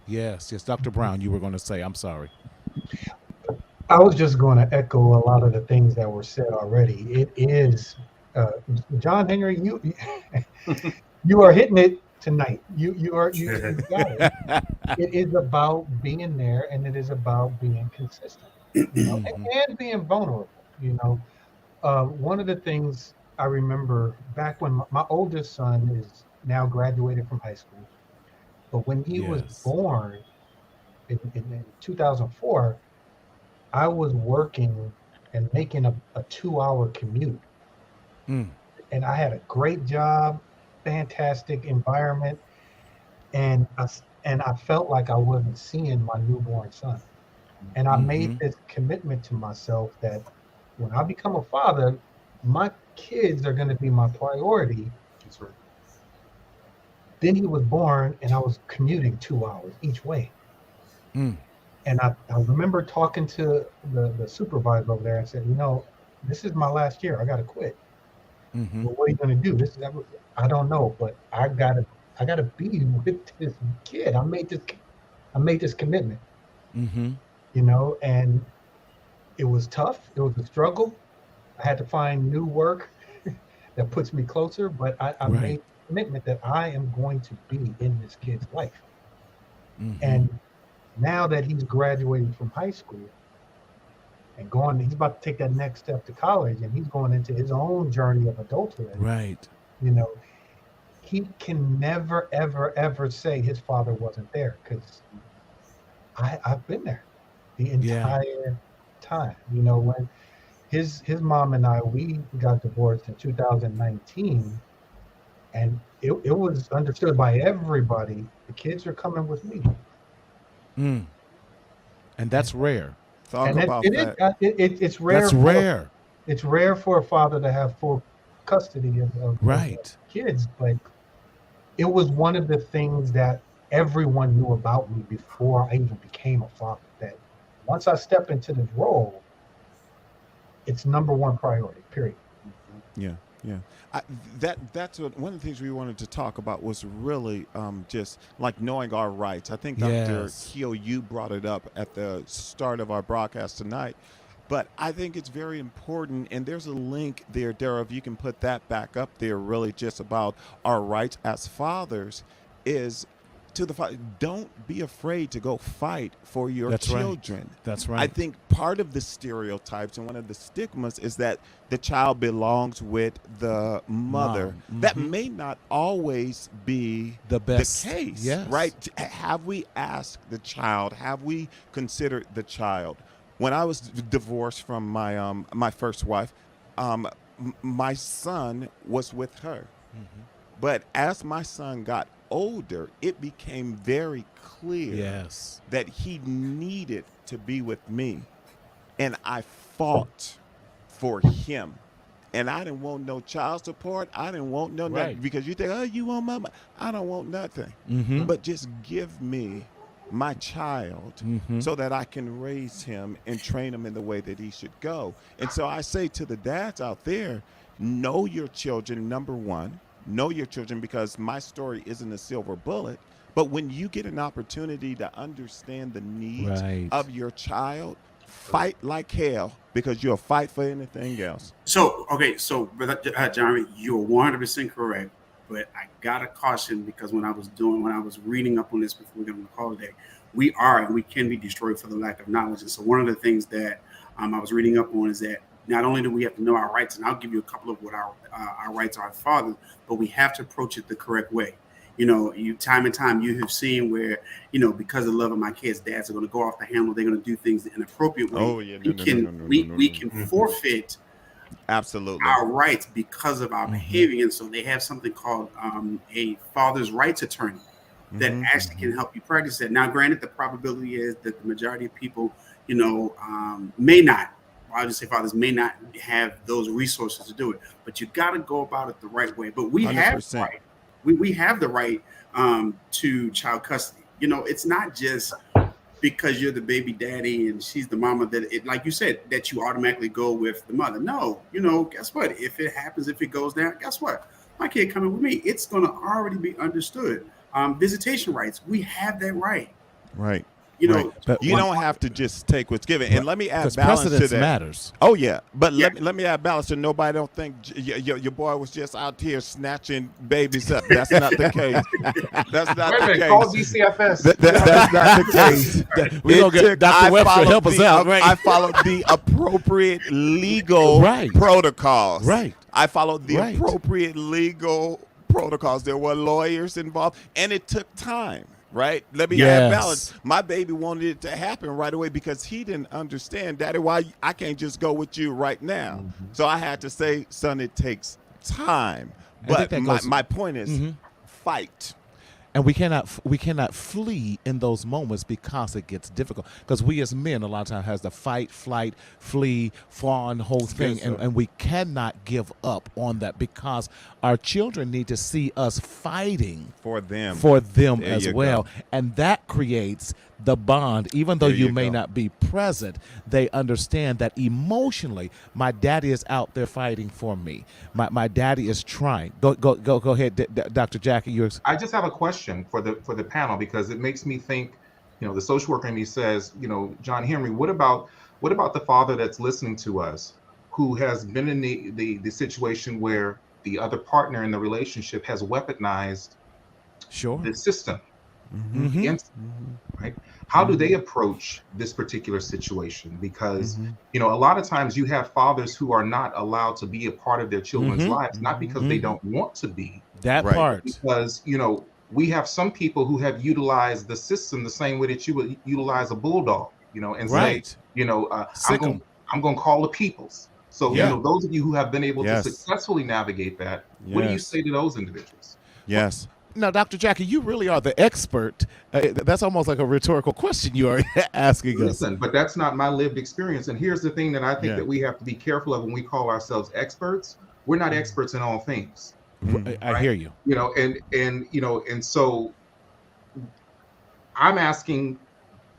Yes. Dr. Brown, you were going to say, I'm sorry. I was just going to echo a lot of the things that were said already. It is, John Henry, you are hitting it tonight. You got it. It is about being there, and it is about being consistent, and being vulnerable. One of the things I remember back when my oldest son is now graduated from high school, but when he was born in 2004, I was working and making a 2-hour commute. And I had a great job, fantastic environment, and I felt like I wasn't seeing my newborn son. And I made this commitment to myself that when I become a father, my kids are going to be my priority. That's right. Then he was born, and I was commuting 2 hours each way. And I remember talking to the supervisor over there and said, this is my last year. I got to quit. Well, what are you going to do? I don't know, but I gotta be with this kid. I made this commitment. And It was tough. It was a struggle. I had to find new work that puts me closer, but I Right. made a commitment that I am going to be in this kid's life. Mm-hmm. And now that he's graduating from high school and going, he's about to take that next step to college, and he's going into his own journey of adulthood. Right. You know, he can never, ever, ever say his father wasn't there, because I've been there the Yeah. entire time. You know, when his mom and I, we got divorced in 2019, and it was understood by everybody, the kids are coming with me. Mm. And And that's rare. Talk and about that. it's rare That's for rare. it's rare for a father to have full custody of Right. kids, but it was one of the things that everyone knew about me before I even became a father. That once I step into this role, it's number one priority. Period. Yeah, yeah. That's what one of the things we wanted to talk about was really just like knowing our rights. I think Dr. Yes. Keo, you brought it up at the start of our broadcast tonight, but I think it's very important. And there's a link there, Dara, if you can put that back up there. Really, just about our rights as fathers is to the father. Don't be afraid to go fight for your That's right. children. That's I right. think part of the stereotypes and one of the stigmas is that the child belongs with the mother. Mom. That Mhm. may not always be The best. case, Yes. right? Have we asked the child? Have we considered the child? When I was divorced from my first wife, my son was with her. Mm-hmm. But as my son got older, it became very clear Yes. that he needed to be with me. And I fought for him. And I didn't want no child support. I didn't want no nothing. Right. Because you think, oh, you want my I don't want nothing. Mm-hmm. But just give me my child Mm-hmm. so that I can raise him and train him in the way that he should go. And so I say to the dads out there, know your children, number one. Know your children, because my story isn't a silver bullet. But when you get an opportunity to understand the needs Right. of your child, fight like hell, because you'll fight for anything else. So, okay, so, Brother Jeremy, you're 100% correct. But I got to caution, because when I was reading up on this before we got on the call today, we can be destroyed for the lack of knowledge. And so one of the things that I was reading up on is that not only do we have to know our rights, and I'll give you a couple of what our rights are as fathers, but we have to approach it the correct way. You know, time and time you have seen where, because of the love of my kids, dads are going to go off the handle. They're going to do things the inappropriate way. Oh yeah, We can forfeit absolutely our rights because of our Mhm. behavior. And so they have something called a father's rights attorney that Mhm. actually can help you practice that. Now, granted, the probability is that the majority of people, may not. I would say fathers may not have those resources to do it, but you got to go about it the right way. But we have 100%. right. We have the right to child custody. It's not just because you're the baby daddy and she's the mama that like you said, that you automatically go with the mother. No, guess what? If it happens, if it goes down, guess what? My kid coming with me, it's going to already be understood. Visitation rights, we have that right. Right. You Right. know, But You don't have to just take what's given. And let me add because balance to precedence that. matters. Oh yeah, but Yeah. let me add balance so nobody don't think your boy was just out here snatching babies up. That's not the case. That's not Wait a the minute, call case. DCFS. That's not the case. We're going to get Dr. Webster to help us out, right? I followed the appropriate legal Right. protocols. Right. I followed the Right. appropriate legal protocols. There were lawyers involved, and it took time. Right? Let me add Yes. balance. My baby wanted it to happen right away because he didn't understand, Daddy, why I can't just go with you right now. Mm-hmm. So I had to say, son, it takes time. I think But that my, goes- my point is Mhm. fight. And we cannot flee in those moments because it gets difficult. Because we as men a lot of times has the fight, flight, flee, fawn whole thing, and we cannot give up on that because our children need to see us fighting For them. There as you well, go. and that creates the bond. Even though There you you may go. not be present, they understand that emotionally, my daddy is out there fighting for me. My daddy is trying. Go ahead, Dr. Jackie. Yours. I just have a question for the panel, because it makes me think, the social worker in me says, John Henry, what about What about the father that's listening to us, who has been in the situation where the other partner in the relationship has weaponized the system against them, right? How do they approach this particular situation? Because a lot of times you have fathers who are not allowed to be a part of their children's lives, not because they don't want to be, That Right. part. because we have some people who have utilized the system the same way that you would utilize a bulldog, and say, Right. I'm Sick going 'em. I'm going to call the peoples. So Yeah. those of you who have been able to Yes. successfully navigate that, what do you Yes. say to those individuals? Yes. Now, Dr. Jackie, you really are the expert. That's almost like a rhetorical question you are asking us. Listen, but that's not my lived experience. And here's the thing that I think Yeah. that we have to be careful of when we call ourselves experts. We're not experts in all things. I hear you. And so I'm asking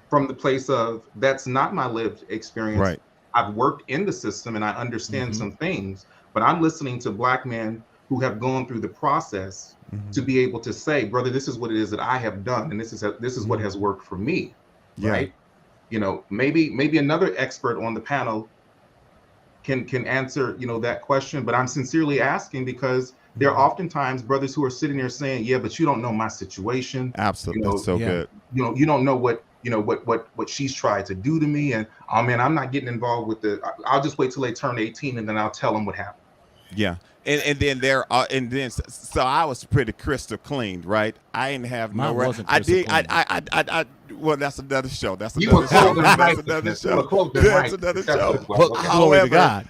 from the place of, that's not my lived experience. Right. I've worked in the system and I understand some things, but I'm listening to Black men who have gone through the process to be able to say, brother, this is what it is that I have done, and this is what has worked for me, Yeah. right? Maybe another expert on the panel can answer that question, but I'm sincerely asking because there are oftentimes brothers who are sitting there saying, yeah, but you don't know my situation. Absolutely. That's so Yeah. good. You don't know what she's tried to do to me, and oh man, I'm not getting involved with I'll just wait till they turn 18 and then I'll tell them what happened. Yeah. And then there are, and then so I was pretty crystal clean, right? I didn't have Mine no. wasn't I did. crystal I well, that's another show. That's You another were show. clothed in That's another righteousness. You show. were clothed in That's another righteousness. That's show. what it was. Okay. Glory to However, God.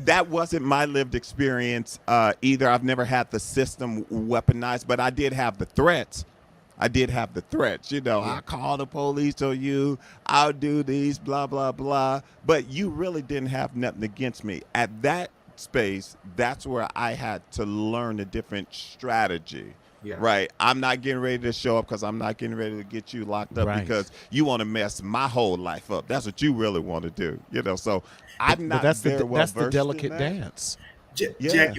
that wasn't my lived experience either. I've never had the system weaponized, but I did have the threats. I call the police on you, I'll do these, blah, blah, blah. But you really didn't have nothing against me. At that space, that's where I had to learn a different strategy. Yeah. Right. I'm not getting ready to show up because I'm not getting ready to get you locked up Right. because you want to mess my whole life up. That's what you really want to do. So I'm not That's very well that's the versed in delicate that. dance. Yeah.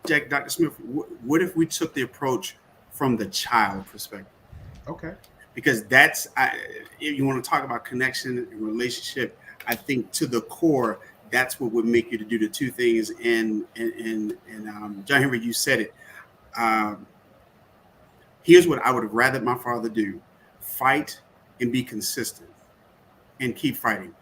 Jack, Dr. Smith, what if we took the approach from the child perspective? Okay. Because if you want to talk about connection and relationship, I think to the core, that's what would make you to do the two things. And John Henry, you said it. Here's what I would have rather my father do: fight and be consistent and keep fighting.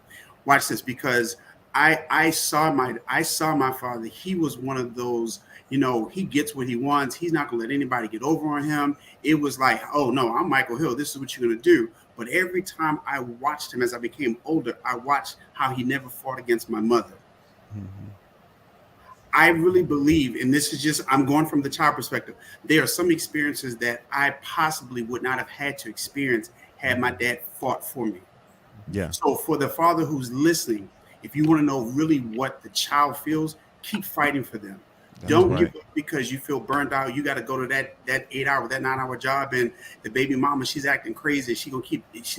Watch this, because I saw my father. He was one of those, he gets what he wants. He's not gonna let anybody get over on him. It was like, oh no, I'm Michael Hill. This is what you're gonna do. But every time I watched him as I became older, I watched how he never fought against my mother. I really believe, and this is just, I'm going from the child perspective, there are some experiences that I possibly would not have had to experience had my dad fought for me. Yeah. So for the father who's listening, if you want to know really what the child feels, keep fighting for them. Don't give up because you feel burned out. You got to go to that 9-hour job, and the baby mama, she's acting crazy. She's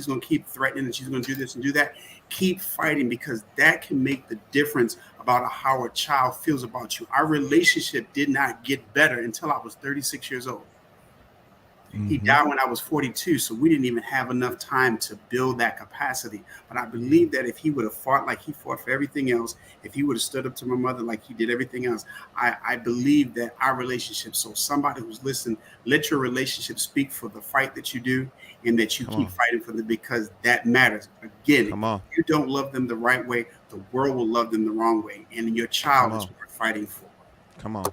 gonna keep threatening, and she's gonna do this and do that. Keep fighting, because that can make the difference about how a child feels about you. Our relationship did not get better until I was 36 years old. He died when I was 42, so we didn't even have enough time to build that capacity. But I believe that if he would have fought like he fought for everything else, if he would have stood up to my mother like he did everything else, I believe that our relationship, so somebody who's listening, let your relationship speak for the fight that you do, and that you keep fighting for them, because that matters. Again, if you don't love them the right way, the world will love them the wrong way, and your child is worth fighting for. Come on.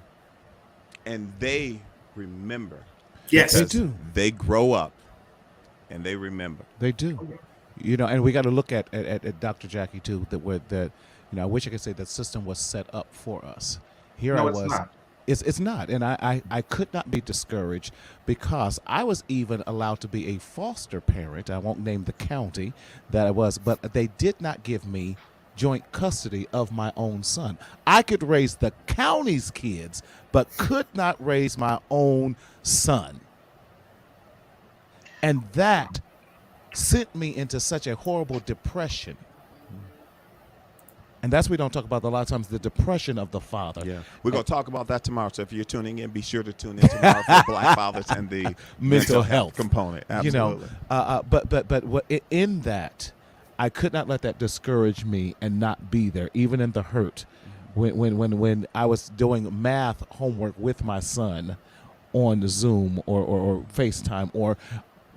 And they remember. Yes, They do. They grow up and they remember. They do. And we got to look at Dr. Jackie too. I wish I could say that system was set up for us. Here No, I it's was. not. It's not, and I could not be discouraged, because I was even allowed to be a foster parent. I won't name the county that I was, but they did not give me joint custody of my own son. I could raise the county's kids, but could not raise my own son. And that sent me into such a horrible depression. And that's what we don't talk about a lot of times, the depression of the father. Yeah, we're going to talk about that tomorrow. So if you're tuning in, be sure to tune in tomorrow for Black fathers and the Mental health component. Absolutely. But what in that, I could not let that discourage me and not be there, even in the hurt. When I was doing math homework with my son on Zoom or FaceTime or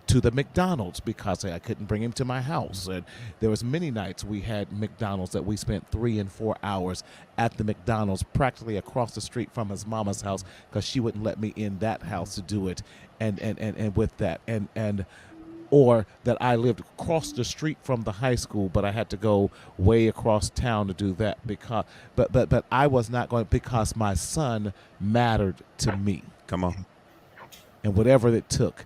to the McDonald's because I couldn't bring him to my house. And there was many nights we had McDonald's that we spent 3 and 4 hours at the McDonald's practically across the street from his mama's house because she wouldn't let me in that house to do it. And with that and or that I lived across the street from the high school, but I had to go way across town to do that because but I was not going because my son mattered to me. Come on. And whatever it took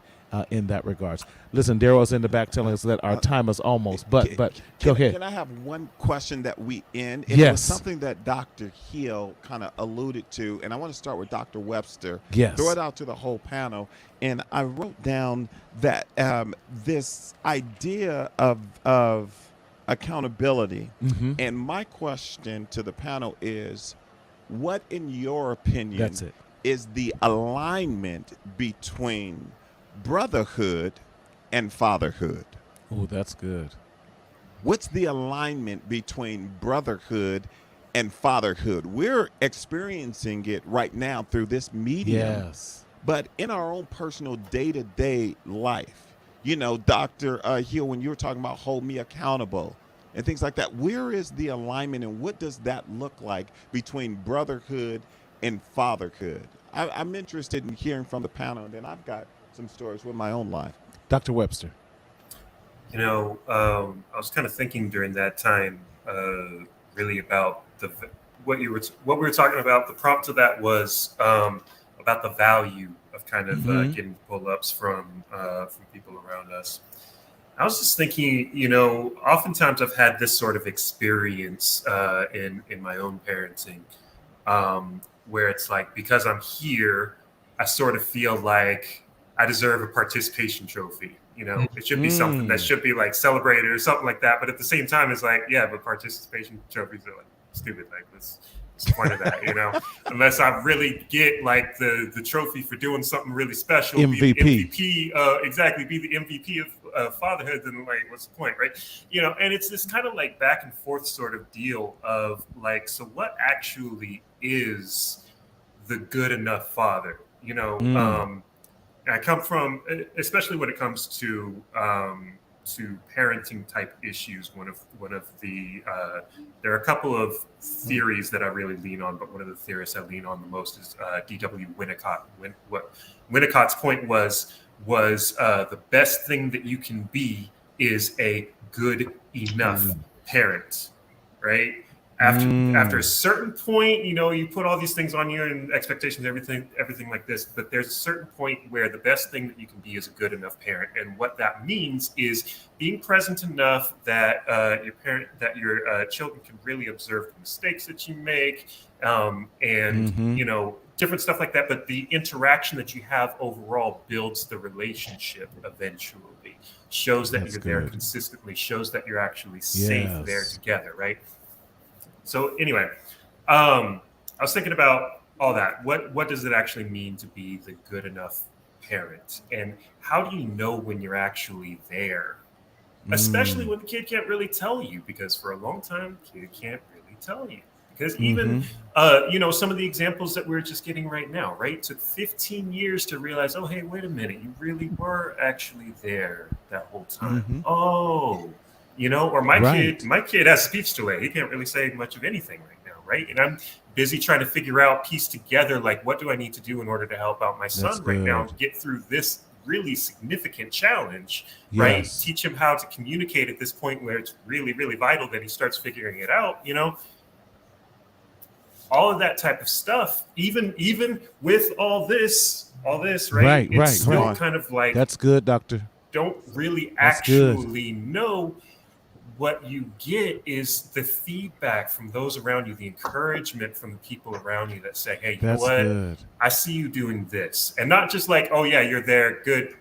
in that regards. Listen, Daryl's in the back telling us that our time is almost, but go ahead. Can I have one question that we end? Yes. It was something that Dr. Hill kind of alluded to, and I want to start with Dr. Webster. Yes. Throw it out to the whole panel. And I wrote down that this idea of accountability. Mm-hmm. And my question to the panel is, what, in your opinion, That's it. is the alignment between brotherhood and fatherhood? Oh, that's good. What's the alignment between brotherhood and fatherhood? We're experiencing it right now through this medium. Yes. But in our own personal day-to-day life, you know, Dr. Hill, when you were talking about hold me accountable and things like that, where is the alignment and what does that look like between brotherhood and fatherhood? I'm interested in hearing from the panel, and then I've got some stories with my own life. Dr. Webster. You know, I was kind of thinking during that time, really about what we were talking about. The prompt to that was about the value of kind of getting pull-ups from people around us. I was just thinking, you know, oftentimes I've had this sort of experience in my own parenting, where it's like, because I'm here, I sort of feel like I deserve a participation trophy. You know, it should be something that should be like celebrated or something like that. But at the same time, it's like, yeah, but participation trophies are like stupid. Like, what's the point of that? You know, unless I really get like the trophy for doing something really special, MVP. Be the MVP, exactly, be the MVP of fatherhood. Then like, what's the point, right? You know, and it's this kind of like back and forth sort of deal of like, so what actually is the good enough father? You know, I come from, especially when it comes to parenting type issues. One of the there are a couple of theories that I really lean on, but one of the theorists I lean on the most is D.W. Winnicott. What Winnicott's point was the best thing that you can be is a good enough parent, right? After a certain point, you know, you put all these things on you and expectations, everything like this. But there's a certain point where the best thing that you can be is a good enough parent, and what that means is being present enough that your children can really observe the mistakes that you make, and you know, different stuff like that. But the interaction that you have overall builds the relationship eventually. Shows that you're there consistently. Shows that you're actually safe there together, right? So anyway, I was thinking about all that. What does it actually mean to be the good enough parent? And how do you know when you're actually there? Especially when the kid can't really tell you, because for a long time, the kid can't really tell you. Because even, you know, some of the examples that we're just getting right now, right? It took 15 years to realize, oh, hey, wait a minute. You really were actually there that whole time. Oh, you know, or my kid has speech delay. He can't really say much of anything right now, right? And I'm busy trying to figure out, piece together, like, what do I need to do in order to help out my son right now and get through this really significant challenge, right? Teach him how to communicate at this point where it's really, really vital that he starts figuring it out, you know? All of that type of stuff, even with all this, right? It's still kind of like, that's good, doctor. Don't really actually know. What you get is the feedback from those around you, the encouragement from the people around you that say, hey, you know what? Good. I see you doing this. And not just like, oh, yeah, you're there. Good.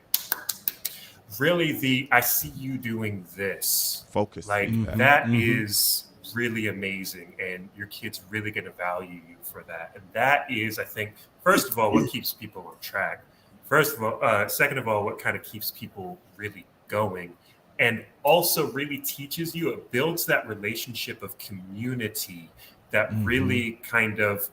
Really, I see you doing this. Focus. Like, that is really amazing. And your kid's really going to value you for that. And that is, I think, first of all, what keeps people on track. Second of all, what kind of keeps people really going. and also really teaches you, it builds that relationship of community that really kind of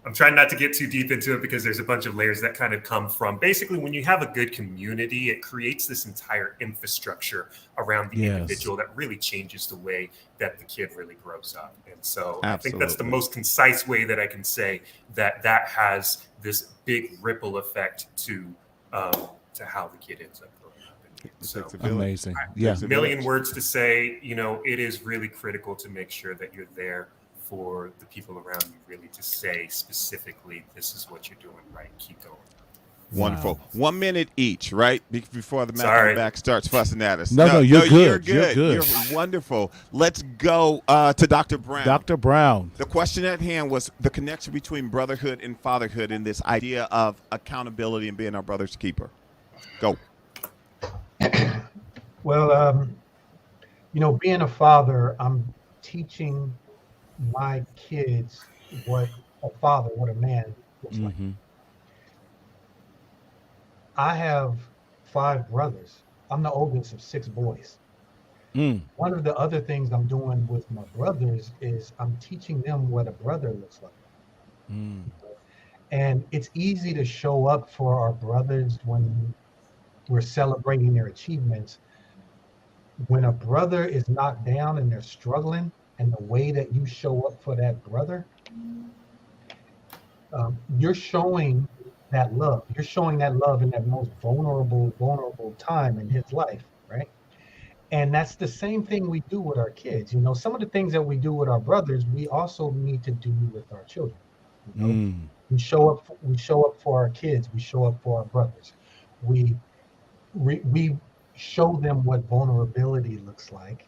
I'm trying not to get too deep into it because there's a bunch of layers that kind of come from basically when you have a good community, it creates this entire infrastructure around the individual that really changes the way that the kid really grows up. And so I think that's the most concise way that I can say that has this big ripple effect to how the kid ends up growing up. So amazing. There's a million words to say, it is really critical to make sure that you're there for the people around you, really to say specifically, this is what you're doing right. Keep going. Wonderful. Wow. 1 minute each, right? Before the man back starts fussing at us. No, you're good. You're good. You're wonderful. Let's go to Dr. Brown. Dr. Brown. The question at hand was the connection between brotherhood and fatherhood and this idea of accountability and being our brother's keeper. Go. Well, being a father, I'm teaching my kids what a man looks like. I have 5 brothers. I'm the oldest of 6 boys. One of the other things I'm doing with my brothers is I'm teaching them what a brother looks like. And it's easy to show up for our brothers when we're celebrating their achievements. When a brother is knocked down and they're struggling, and the way that you show up for that brother, you're showing that love. You're showing that love in that most vulnerable time in his life, right? And that's the same thing we do with our kids. Some of the things that we do with our brothers, we also need to do with our children. We show up for our kids. We show up for our brothers. We show them what vulnerability looks like.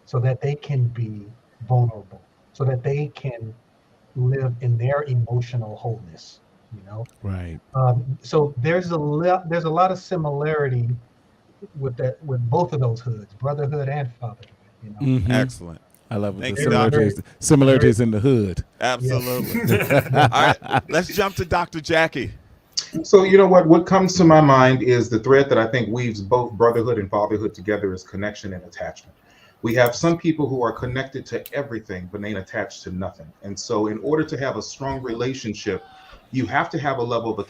So that they can be vulnerable, so that they can live in their emotional wholeness, Right. So there's a lot of similarity with both of those hoods, brotherhood and fatherhood. Excellent. I love it. Similarities in the hood. Absolutely. All right, let's jump to Dr. Jackie. So what comes to my mind is the thread that I think weaves both brotherhood and fatherhood together is connection and attachment. We have some people who are connected to everything, but ain't attached to nothing. And so in order to have a strong relationship, you have to have a level of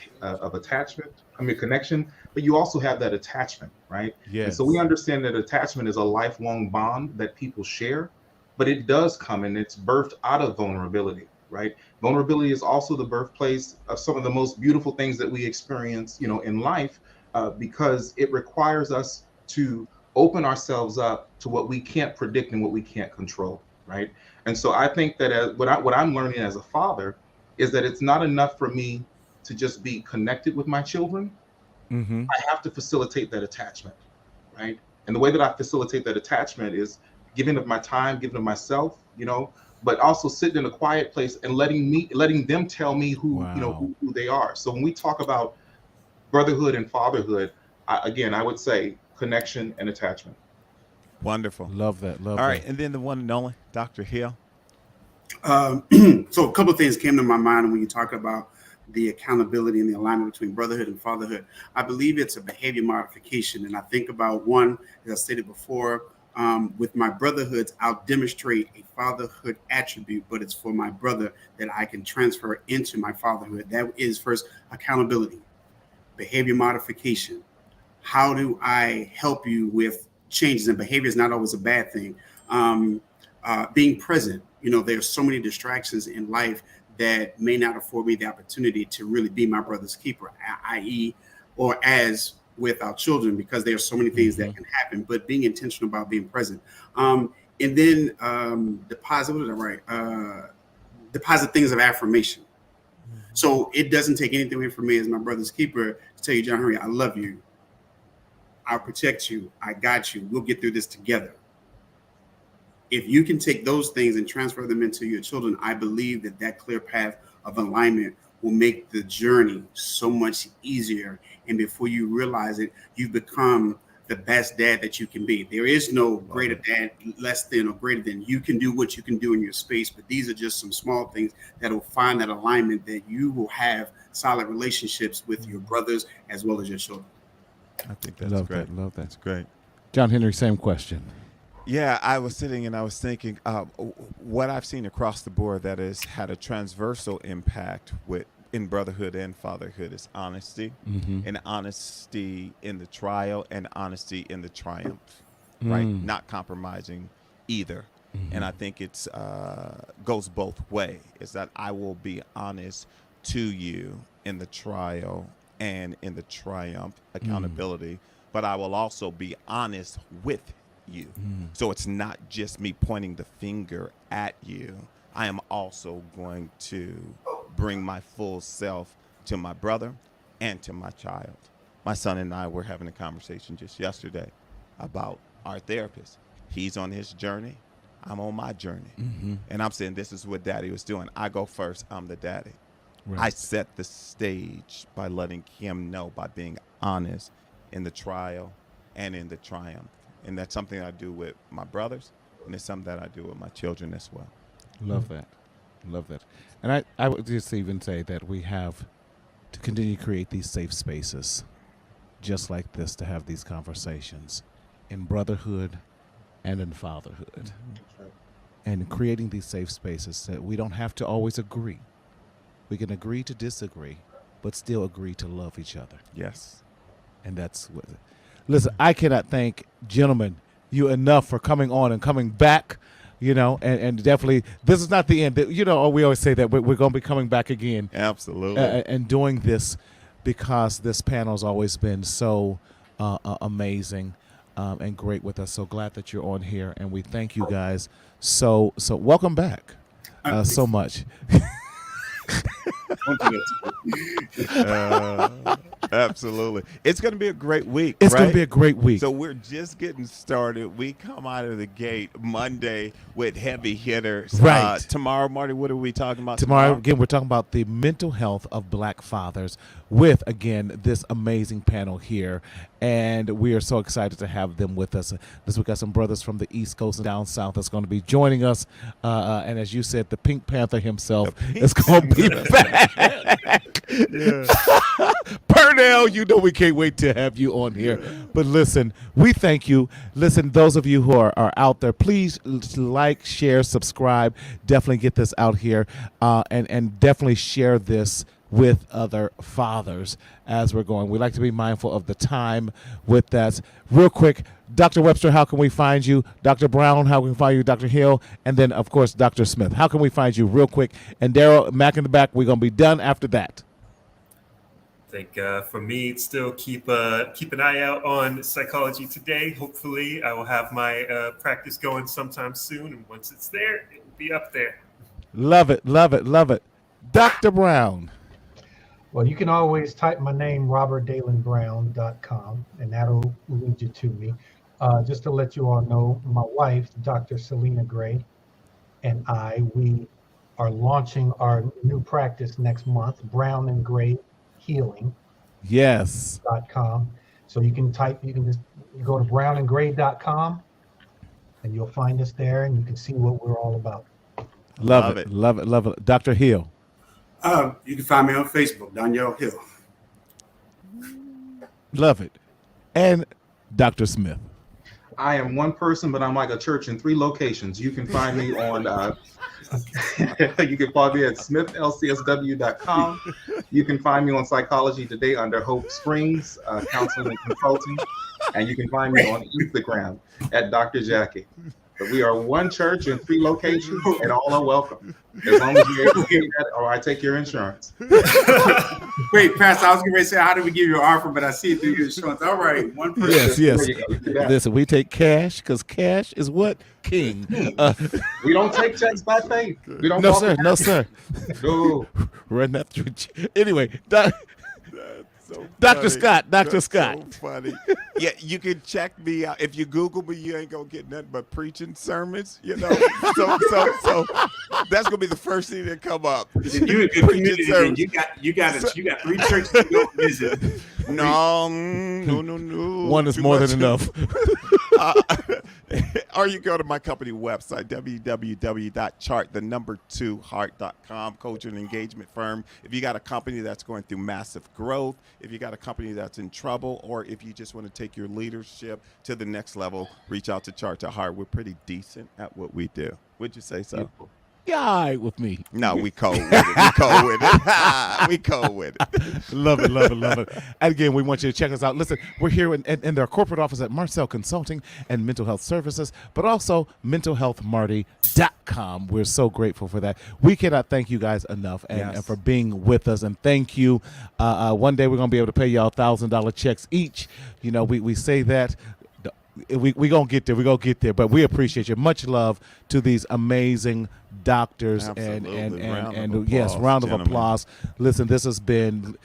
connection, but you also have that attachment, right? Yes. And so we understand that attachment is a lifelong bond that people share, but it does come and it's birthed out of vulnerability, right? Vulnerability is also the birthplace of some of the most beautiful things that we experience, in life, because it requires us to open ourselves up to what we can't predict and what we can't control, right? And so I think that what I'm learning as a father is that it's not enough for me to just be connected with my children. I have to facilitate that attachment, right? And the way that I facilitate that attachment is giving of my time, giving of myself, but also sitting in a quiet place and letting them tell me who they are. So when we talk about brotherhood and fatherhood, I would say connection and attachment. Wonderful. Love that. All right. And then the one and only Dr. Hill. So a couple of things came to my mind when you talk about the accountability and the alignment between brotherhood and fatherhood. I believe it's a behavior modification. And I think about one, as I stated before, with my brotherhoods, I'll demonstrate a fatherhood attribute, but it's for my brother that I can transfer into my fatherhood. That is first accountability, behavior modification. How do I help you with changes? And behavior is not always a bad thing. Being present. There's so many distractions in life that may not afford me the opportunity to really be my brother's keeper, i.e., or as with our children, because there are so many things that can happen, but being intentional about being present. And then deposit things of affirmation. So it doesn't take anything away from me as my brother's keeper to tell you, John Henry, I love you. I'll protect you. I got you. We'll get through this together. If you can take those things and transfer them into your children, I believe that clear path of alignment will make the journey so much easier. And before you realize it, you've become the best dad that you can be. There is no greater dad, less than or greater than. You can do what you can do in your space, but these are just some small things that will find that alignment that you will have solid relationships with your brothers as well as your children. I think that's great. Love that. That's great. John Henry, same question. Yeah, I was sitting and I was thinking what I've seen across the board that has had a transversal impact in brotherhood and fatherhood is honesty, and honesty in the trial and honesty in the triumph, right? Not compromising either. And I think it's goes both ways. Is that I will be honest to you in the trial and in the triumph, accountability, but I will also be honest with you. So it's not just me pointing the finger at you. I am also going to bring my full self to my brother and to my child. My son and I were having a conversation just yesterday about our therapist. He's on his journey. I'm on my journey. And I'm saying this is what daddy was doing. I go first. I'm the daddy. Right. I set the stage by letting him know, by being honest in the trial and in the triumph. And that's something I do with my brothers, and it's something that I do with my children as well. Love that. Love that. And I would just even say that we have to continue to create these safe spaces just like this to have these conversations in brotherhood and in fatherhood. And creating these safe spaces that we don't have to always agree. We can agree to disagree, but still agree to love each other. Yes. And that's what. Listen, I cannot thank gentlemen you enough for coming on and coming back, and definitely this is not the end. We always say that we're going to be coming back again. Absolutely. And doing this because this panel has always been so amazing and great with us. So glad that you're on here, and we thank you guys. So welcome back so much. Absolutely. It's going to be a great week. It's going to be a great week. So we're just getting started. We come out of the gate Monday with heavy hitters. Right. Tomorrow, Marty, what are we talking about tomorrow? Again, we're talking about the mental health of Black fathers with, again, this amazing panel here. And we are so excited to have them with us. We've got some brothers from the East Coast and down south that's going to be joining us. And as you said, the Pink Panther himself is going to be back. Purnell, we can't wait to have you on here. But listen, we thank you. Listen, those of you who are out there, please like, share, subscribe. Definitely get this out here and definitely share this with other fathers as we're going. We like to be mindful of the time with that. Real quick, Dr. Webster, how can we find you? Dr. Brown, how can we find you? Dr. Hill, and then, of course, Dr. Smith. How can we find you real quick? And Daryl, Mac in the back, we're going to be done after that. I think for me, still keep an eye out on Psychology Today. Hopefully, I will have my practice going sometime soon, and once it's there, it will be up there. Love it, love it, love it. Dr. Brown. Well, you can always type my name, robertdalenbrown.com, and that'll lead you to me. Just to let you all know, my wife, Dr. Selena Gray, and we are launching our new practice next month, Brown and Gray Healing. Yes. .com. So you can just go to brownandgray.com and you'll find us there and you can see what we're all about. Love it. Love it. Love it. Dr. Hill. You can find me on Facebook, Danielle Hill. Love it. And Dr. Smith. I am one person, but I'm like a church in 3 locations. You can find me on you can find me at smithlcsw.com. You can find me on Psychology Today under Hope Springs Counseling and Consulting. And you can find me on Instagram at Dr. Jackie. But we are one church in 3 locations, and all are welcome. As long as you're able to get that, or I take your insurance. Wait, Pastor, I was going to say, how do we give you an offer? But I see it through your insurance. All right, one person. Yes. Listen, we take cash because cash is what? King. We don't take checks by faith. We don't. No, sir. No, sir. No. Run that through. Anyway, So Dr. Scott, Dr. Scott. So funny. Yeah, you can check me out. If you Google me, you ain't gonna get nothing but preaching sermons, So That's gonna be the first thing that come up. You're a good community. Then. You got 3 churches to go visit. No. One is more than enough. Or you go to my company website, www.chart2heart.com, coach and engagement firm. If you got a company that's going through massive growth, if you got a company that's in trouble, or if you just want to take your leadership to the next level, reach out to Chart to Heart. We're pretty decent at what we do. Would you say so? Yeah, all right with me. No, we cold with it. We cold with it. We cold with it. Love it. And again, we want you to check us out. Listen, we're here in their corporate office at Marcel Consulting and Mental Health Services, but also mentalhealthmarty.com. We're so grateful for that. We cannot thank you guys enough and for being with us. And thank you. One day we're going to be able to pay y'all $1,000 checks each. You know, we say that. We gonna get there. But we appreciate you. Much love to these amazing doctors. Absolutely. and yes, round of applause. Listen, this has been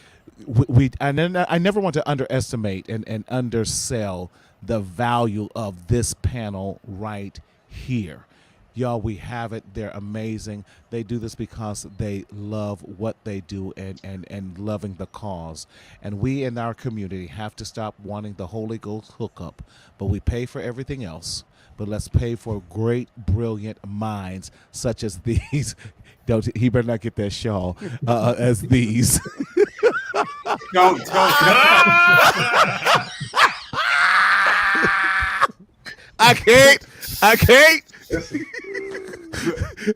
I never want to underestimate and undersell the value of this panel right here. Y'all, we have it. They're amazing. They do this because they love what they do and loving the cause. And we in our community have to stop wanting the Holy Ghost hookup. But we pay for everything else. But let's pay for great, brilliant minds such as these. He better not get that shawl as these. Don't. I can't.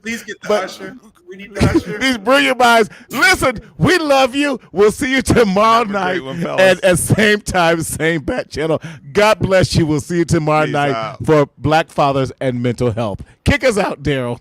Please get the usher. We need the usher. These brilliant minds. Listen, we love you. We'll see you tomorrow night at same time, same bat channel. God bless you. We'll see you tomorrow night for Black Fathers and Mental Health. Kick us out, Daryl.